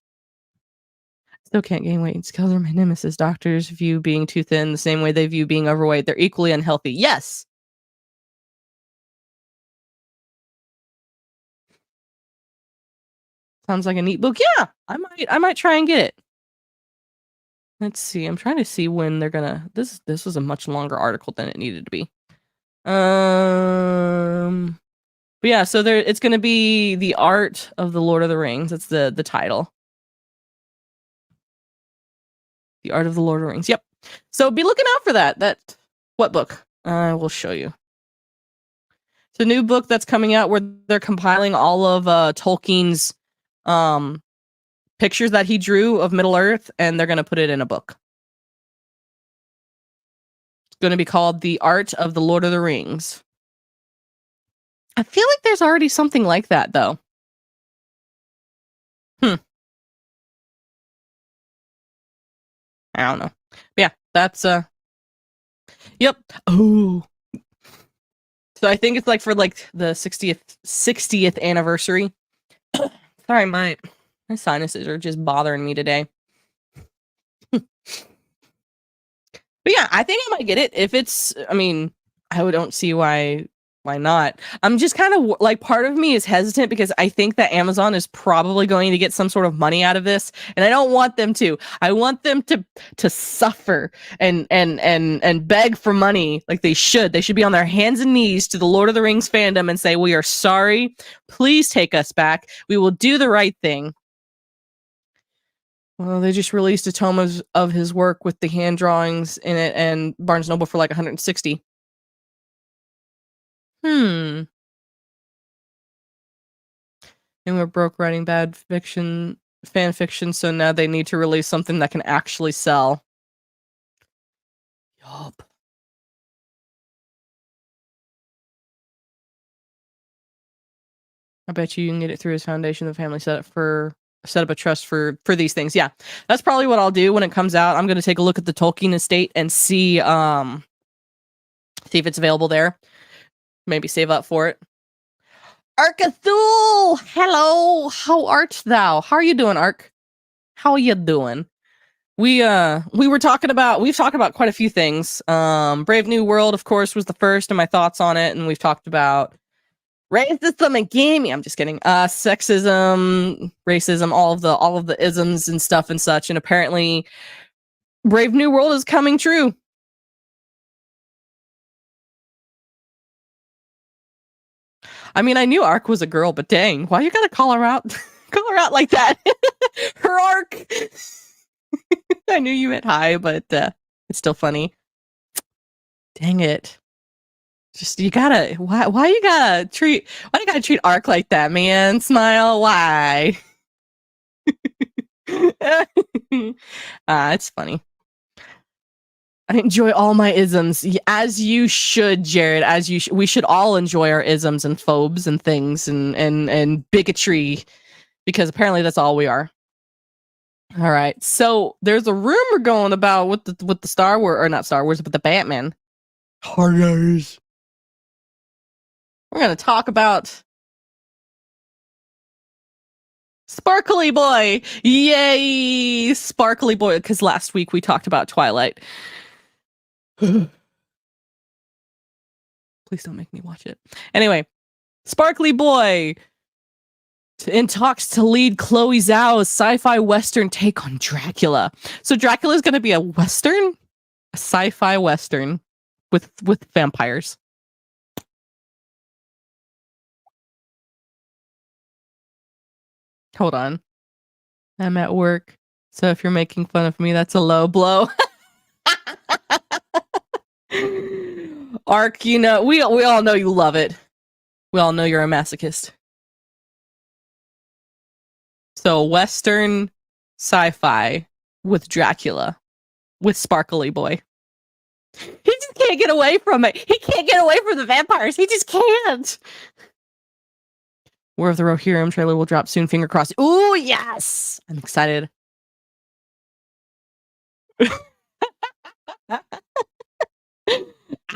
Speaker 1: Still can't gain weight. Scales are my nemesis. Doctors view being too thin the same way they view being overweight. They're equally unhealthy. Yes. Sounds like a neat book. Yeah, I might try and get it. Let's see. I'm trying to see when they're gonna. This was a much longer article than it needed to be. But yeah, so it's gonna be The Art of the Lord of the Rings. That's the title. The Art of the Lord of the Rings. Yep. So be looking out for that. What book? I will show you. It's a new book that's coming out where they're compiling all of Tolkien's pictures that he drew of Middle-earth, and they're going to put it in a book. It's going to be called The Art of the Lord of the Rings. I feel like there's already something like that, though. I don't know. But yeah, that's yep. Oh. So I think it's like for like the 60th anniversary. Sorry, my sinuses are just bothering me today. But yeah, I think I might get it if it's. I mean, I don't see why not. I'm just kind of like, part of me is hesitant because I think that Amazon is probably going to get some sort of money out of this, and I don't want them to. I want them to suffer and beg for money like they should. They should be on their hands and knees to the Lord of the Rings fandom and say, "We are sorry. Please take us back. We will do the right thing." Well, they just released a tome of his work with the hand drawings in it, and Barnes Noble for like $160. And we're broke writing bad fiction, fan fiction, so now they need to release something that can actually sell. Yup. I bet you can get it through his foundation. The family set up a trust for these things. Yeah, that's probably what I'll do when it comes out. I'm going to take a look at the Tolkien estate and see if it's available there. Maybe save up for it. Arkathul, hello. How art thou? How are you doing, Ark? How are you doing? We've talked about quite a few things. Brave New World, of course, was the first, and my thoughts on it, and we've talked about racism and gaming. I'm just kidding. Sexism, racism, all of the isms and stuff and such. And apparently, Brave New World is coming true. I mean, I knew Ark was a girl, but dang, why you gotta call her out? Call her out like that? Her Ark. I knew you meant hi, but it's still funny. Dang it. Just why you gotta treat Ark like that, man? Smile, why? It's funny. I enjoy all my isms, as you should, Jared. We should all enjoy our isms and phobes and things and bigotry, because apparently that's all we are. All right, so there's a rumor going about with the Star Wars, or not Star Wars, but the Batman. Harders. We're gonna talk about Sparkly Boy. Yay, Sparkly Boy! Because last week we talked about Twilight. Please don't make me watch it. Anyway, Sparkly Boy in talks to lead Chloe Zhao's sci-fi western take on Dracula. So Dracula is going to be a western, a sci-fi western with vampires. Hold on. I'm at work, so if you're making fun of me, that's a low blow. Ark, we all know you love it. We all know you're a masochist. So western sci-fi with Dracula, with Sparkly Boy. He just can't get away from it. He can't get away from the vampires. He just can't. War of the Rohirrim trailer will drop soon. Finger crossed. Ooh, yes! I'm excited.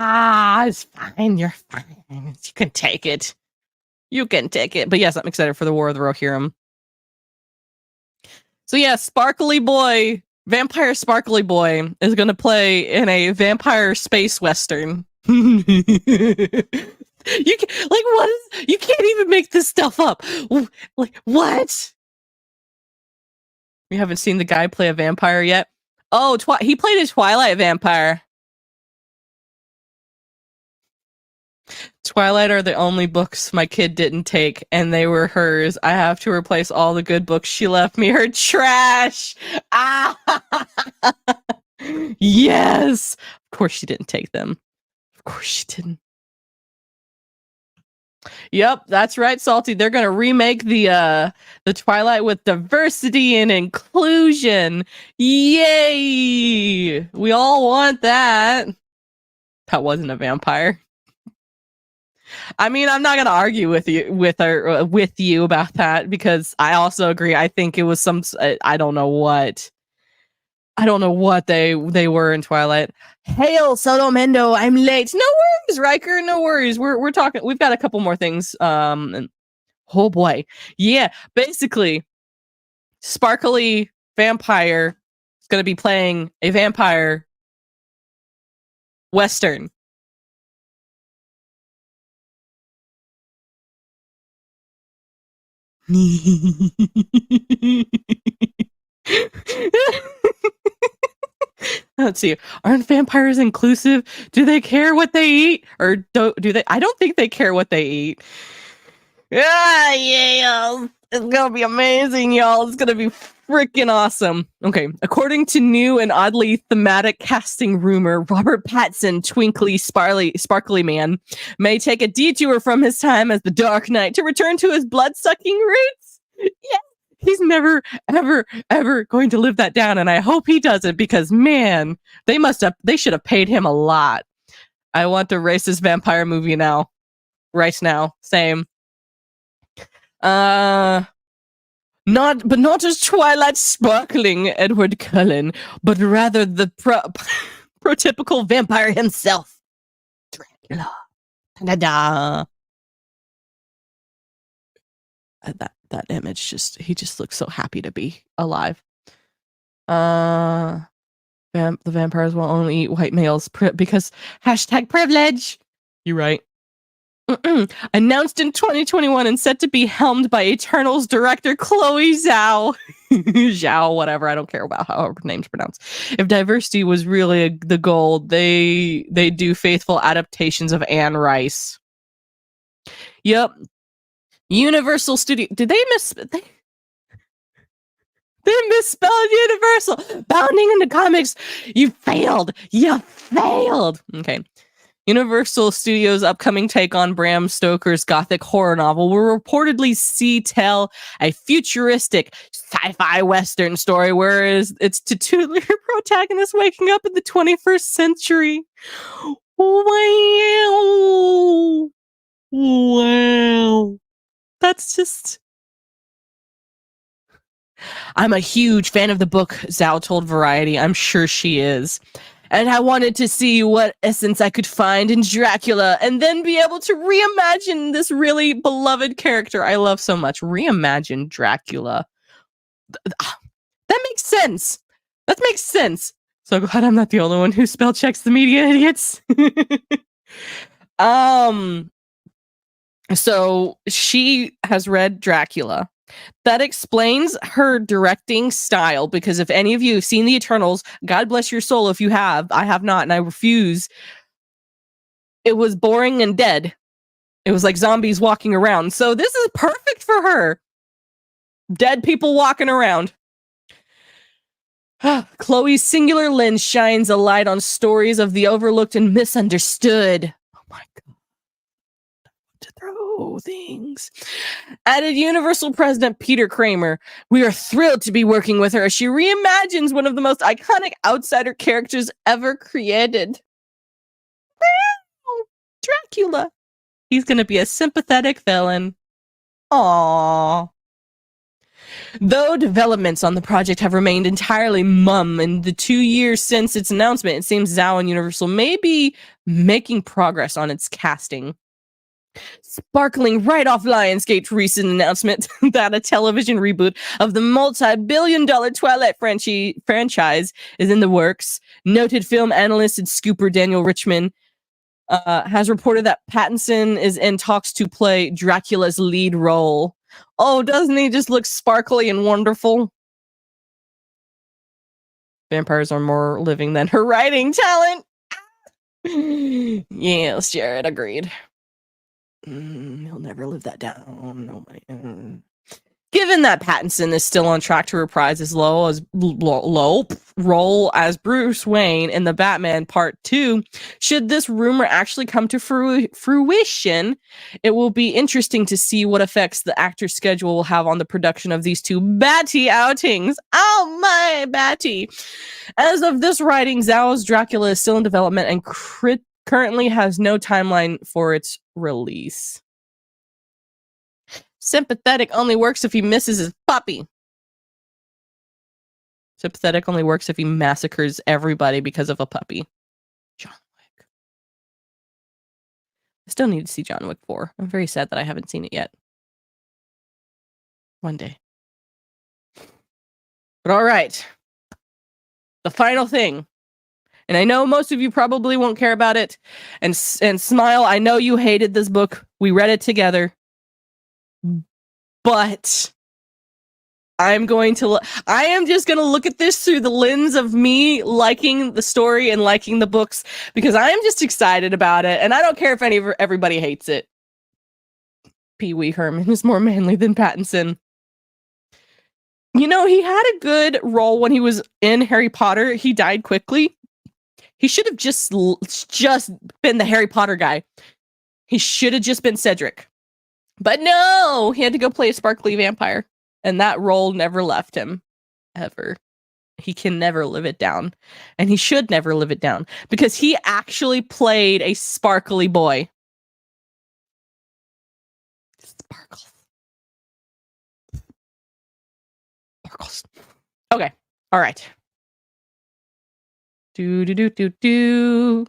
Speaker 1: It's fine. You're fine. You can take it. You can take it. But yes, I'm excited for the War of the Rohirrim. So yeah, Sparkly Boy, Vampire Sparkly Boy is going to play in a vampire space western. You can't even make this stuff up. Like, what? We haven't seen the guy play a vampire yet. Oh, he played a Twilight vampire. Twilight are the only books my kid didn't take, and they were hers. I have to replace all the good books she left me. Her trash. Yes. Of course she didn't take them. Of course she didn't. Yep, that's right, Salty. They're gonna remake the Twilight with diversity and inclusion. Yay! We all want that. That wasn't a vampire. I mean, I'm not gonna argue with you about that, because I also agree. I think it was I don't know what they were in Twilight. Hail Sodomendo, I'm late. No worries, Riker. No worries. We're talking. We've got a couple more things. And oh boy, yeah. Basically, Sparkly Vampire is gonna be playing a vampire western. Let's see. Aren't vampires inclusive? Do they care what they eat, or do they? I don't think they care what they eat. Yeah, it's gonna be amazing, y'all. It's gonna be freaking awesome. Okay, according to new and oddly thematic casting rumor, Robert Pattinson, twinkly, sparkly man, may take a detour from his time as the Dark Knight to return to his blood-sucking roots. Yeah, he's never, ever going to live that down, and I hope he doesn't because, man, they should have paid him a lot. I want to race this vampire movie now. Right now. Same. Not as Twilight sparkling Edward Cullen, but rather the prototypical vampire himself, Dracula. Ta-da. That image he just looks so happy to be alive. The vampires will only eat white males because #privilege. You're right. Announced in 2021 and set to be helmed by Eternals director Chloe Zhao. Zhao, whatever. I don't care about how her name's pronounced. If diversity was really the goal, they do faithful adaptations of Anne Rice. Yep. Universal Studio. Did they misspelled Universal. Bounding into comics. You failed. Okay. Universal Studios' upcoming take on Bram Stoker's gothic horror novel will reportedly tell a futuristic sci-fi western story, whereas its titular protagonist waking up in the 21st century. Wow. That's just... I'm a huge fan of the book, Zhao told Variety. I'm sure she is. And I wanted to see what essence I could find in Dracula and then be able to reimagine this really beloved character I love so much. Reimagine Dracula. That makes sense. That makes sense. So glad I'm not the only one who spell checks the media idiots. So she has read Dracula. That explains her directing style, because if any of you have seen The Eternals, God bless your soul if you have. I have not, and I refuse. It was boring and dead. It was like zombies walking around. So this is perfect for her. Dead people walking around. Chloe's singular lens shines a light on stories of the overlooked and misunderstood. Oh my God. To throw things. Added Universal President Peter Kramer. We are thrilled to be working with her as she reimagines one of the most iconic outsider characters ever created. Dracula. He's going to be a sympathetic villain. Aww. Though developments on the project have remained entirely mum in the 2 years since its announcement, it seems Zhao and Universal may be making progress on its casting. Sparkling right off Lionsgate's recent announcement that a television reboot of the multi-billion-dollar Twilight franchise is in the works. Noted film analyst and scooper Daniel Richman has reported that Pattinson is in talks to play Dracula's lead role. Oh, doesn't he just look sparkly and wonderful? Vampires are more living than her writing talent. Yes, Jared, agreed. He'll never live that down. No. Given that Pattinson is still on track to reprise his low role as Bruce Wayne in the Batman Part 2, should this rumor actually come to fruition, it will be interesting to see what effects the actor's schedule will have on the production of these two Batty outings. Oh my Batty! As of this writing, Zhao's Dracula is still in development and currently has no timeline for its release. Sympathetic only works if he misses his puppy. Sympathetic only works if he massacres everybody because of a puppy. John Wick. I still need to see John Wick 4. I'm very sad that I haven't seen it yet. One day. But all right. The final thing. And I know most of you probably won't care about it. And Smile, I know you hated this book. We read it together. But I am just going to look at this through the lens of me liking the story and liking the books, because I am just excited about it. And I don't care if everybody hates it. Pee Wee Herman is more manly than Pattinson. You know, he had a good role when he was in Harry Potter. He died quickly. He should have just been the Harry Potter guy. He should have just been Cedric. But no, he had to go play a sparkly vampire. And that role never left him. Ever. He can never live it down. And he should never live it down. Because he actually played a sparkly boy. Sparkles. Sparkles. Okay. All right. Do.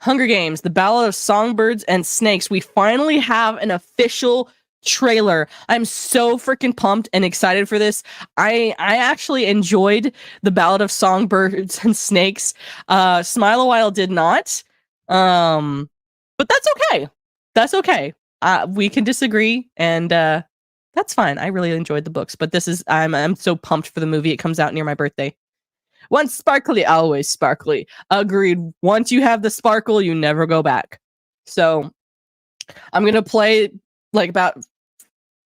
Speaker 1: Hunger Games, The Ballad of Songbirds and Snakes. We finally have an official trailer. I'm so freaking pumped and excited for this. I actually enjoyed The Ballad of Songbirds and Snakes. Smile a While did not. But that's okay. That's okay. We can disagree, and that's fine. I really enjoyed the books, but I'm so pumped for the movie. It comes out near my birthday. Once sparkly, always sparkly. Agreed. Once you have the sparkle, you never go back. So I'm gonna play like about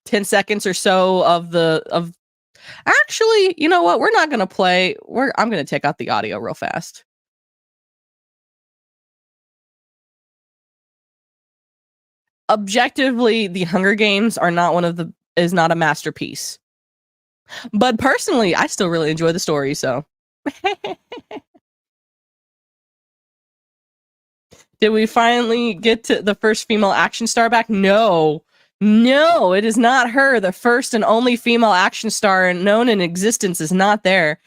Speaker 1: 10 seconds or so of actually, you know what? We're not gonna play. I'm gonna take out the audio real fast. Objectively, the Hunger Games is not a masterpiece. But personally, I still really enjoy the story, so. Did we finally get to the first female action star back? No. No, it is not her. The first and only female action star known in existence is not there.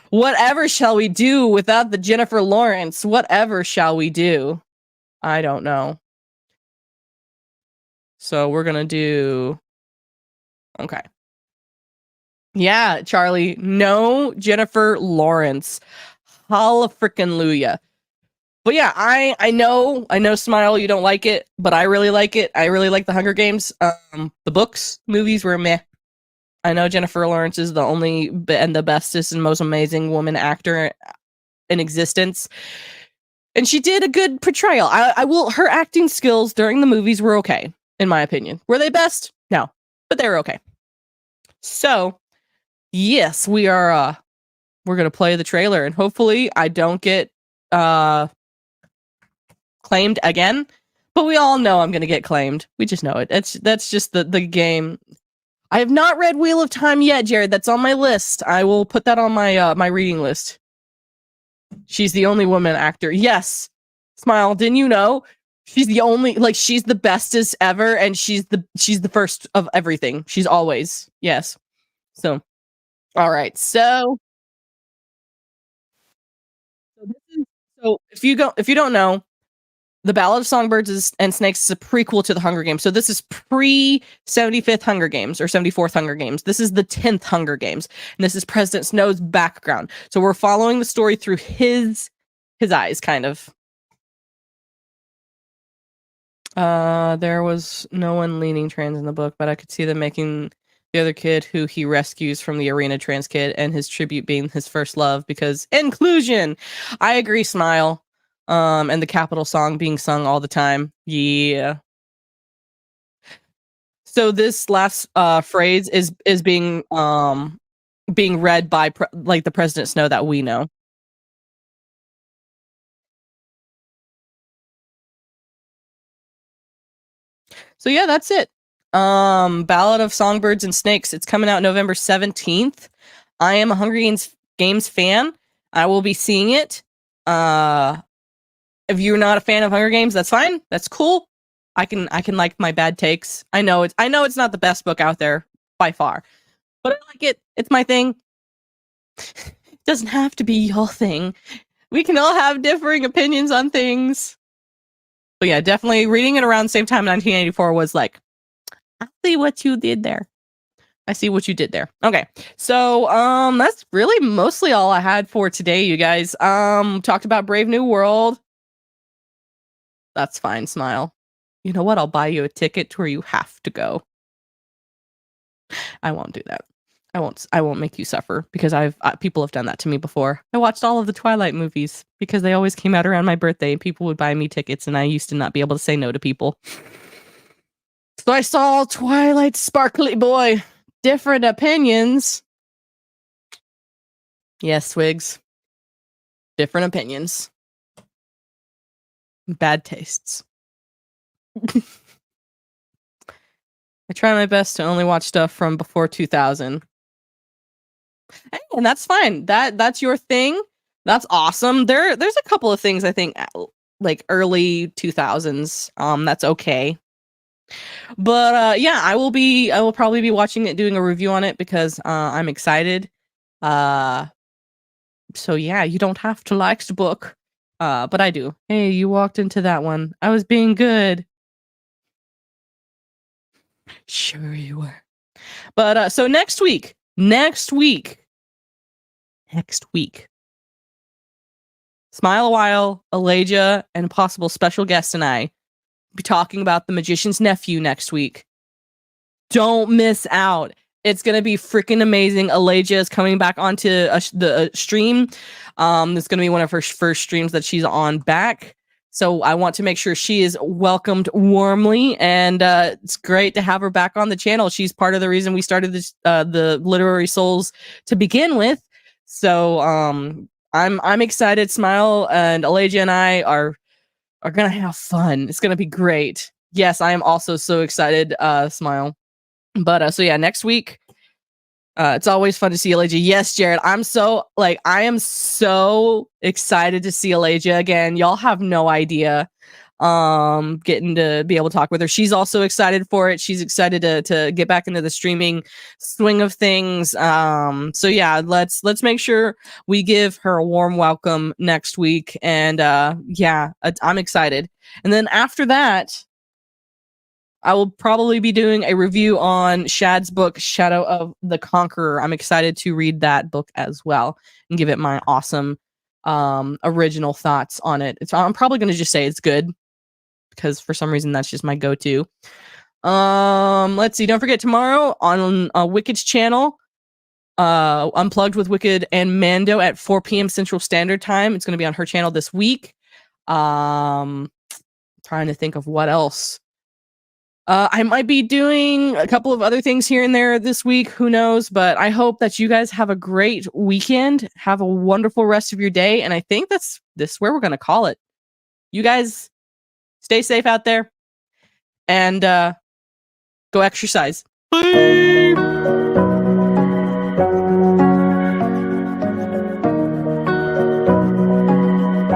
Speaker 1: Whatever shall we do without the Jennifer Lawrence? Whatever shall we do? I don't know. So we're gonna do... Okay. Yeah, Charlie. No Jennifer Lawrence. Hallelujah. But yeah, I know, Smile, you don't like it, but I really like it. I really like the Hunger Games. The books, movies were meh. I know Jennifer Lawrence is the only and the bestest and most amazing woman actor in existence. And she did a good portrayal. Her acting skills during the movies were okay, in my opinion. Were they best? No, but they were okay. So, yes, we're gonna play the trailer, and hopefully I don't get claimed again, but we all know I'm gonna get claimed. We just know it. That's just the game. I have not read Wheel of Time yet, Jared. That's on my list. I will put that on my my reading list. She's the only woman actor. Yes, Smile. Didn't you know? She's the only, like, she's the bestest ever, and she's the first of everything. She's always, yes. So, all right. So if you don't know, The Ballad of Songbirds and Snakes is a prequel to the Hunger Games. So this is pre 75th Hunger Games or 74th Hunger Games. This is the 10th Hunger Games. And this is President Snow's background. So we're following the story through his eyes, kind of. There was no one leaning trans in the book, but I could see them making the other kid who he rescues from the arena trans kid and his tribute being his first love because inclusion. I agree, Smile. And the Capitol song being sung all the time. Yeah. So this last phrase is being read by like the President Snow that we know. So yeah, that's it. Ballad of Songbirds and Snakes. It's coming out November 17th. I am a Hunger Games fan. I will be seeing it. If you're not a fan of Hunger Games, that's fine. That's cool. I can like my bad takes. I know it's not the best book out there by far, but I like it. It's my thing. It doesn't have to be your thing. We can all have differing opinions on things. But yeah, definitely reading it around the same time 1984 was like, I see what you did there. I see what you did there. Okay. So, that's really mostly all I had for today, you guys. Talked about Brave New World. That's fine, Smile. You know what? I'll buy you a ticket to where you have to go. I won't do that. I won't make you suffer because people have done that to me before. I watched all of the Twilight movies because they always came out around my birthday and people would buy me tickets and I used to not be able to say no to people. So I saw Twilight Sparkly Boy. Different opinions. Yes, Swigs. Different opinions. Bad tastes. I try my best to only watch stuff from before 2000. Hey, and that's fine. That's your thing. That's awesome. There's a couple of things I think like early 2000s. That's okay. But yeah, I will probably be watching it, doing a review on it because I'm excited. So yeah, you don't have to like the book. But I do. Hey, you walked into that one. I was being good. Sure you were. But so next week, Smile a While, Elijah, and a possible special guest and I be talking about The Magician's Nephew next week. Don't miss out. It's gonna be freaking amazing. Elijah is coming back onto the stream. It's gonna be one of her first streams that she's on back. So I want to make sure she is welcomed warmly, and it's great to have her back on the channel. She's part of the reason we started this, the Literary Souls to begin with. So I'm excited. Smile and Elijah and I are gonna have fun. It's gonna be great. Yes, I am also so excited. Smile. But so yeah, next week. It's always fun to see Elijah. Yes, Jared. I am so excited to see Elijah again. Y'all have no idea. Getting to be able to talk with her. She's also excited for it. She's excited to get back into the streaming swing of things. So yeah, let's make sure we give her a warm welcome next week. And yeah, I'm excited. And then after that, I will probably be doing a review on Shad's book, Shadow of the Conqueror. I'm excited to read that book as well and give it my awesome original thoughts on it. I'm probably going to just say it's good because for some reason that's just my go-to. Let's see. Don't forget tomorrow on Wicked's channel, Unplugged with Wicked and Mando at 4 p.m. Central Standard Time. It's going to be on her channel this week. Trying to think of what else. I might be doing a couple of other things here and there this week. Who knows? But I hope that you guys have a great weekend. Have a wonderful rest of your day. And I think this is where we're going to call it. You guys stay safe out there and go exercise. Bye.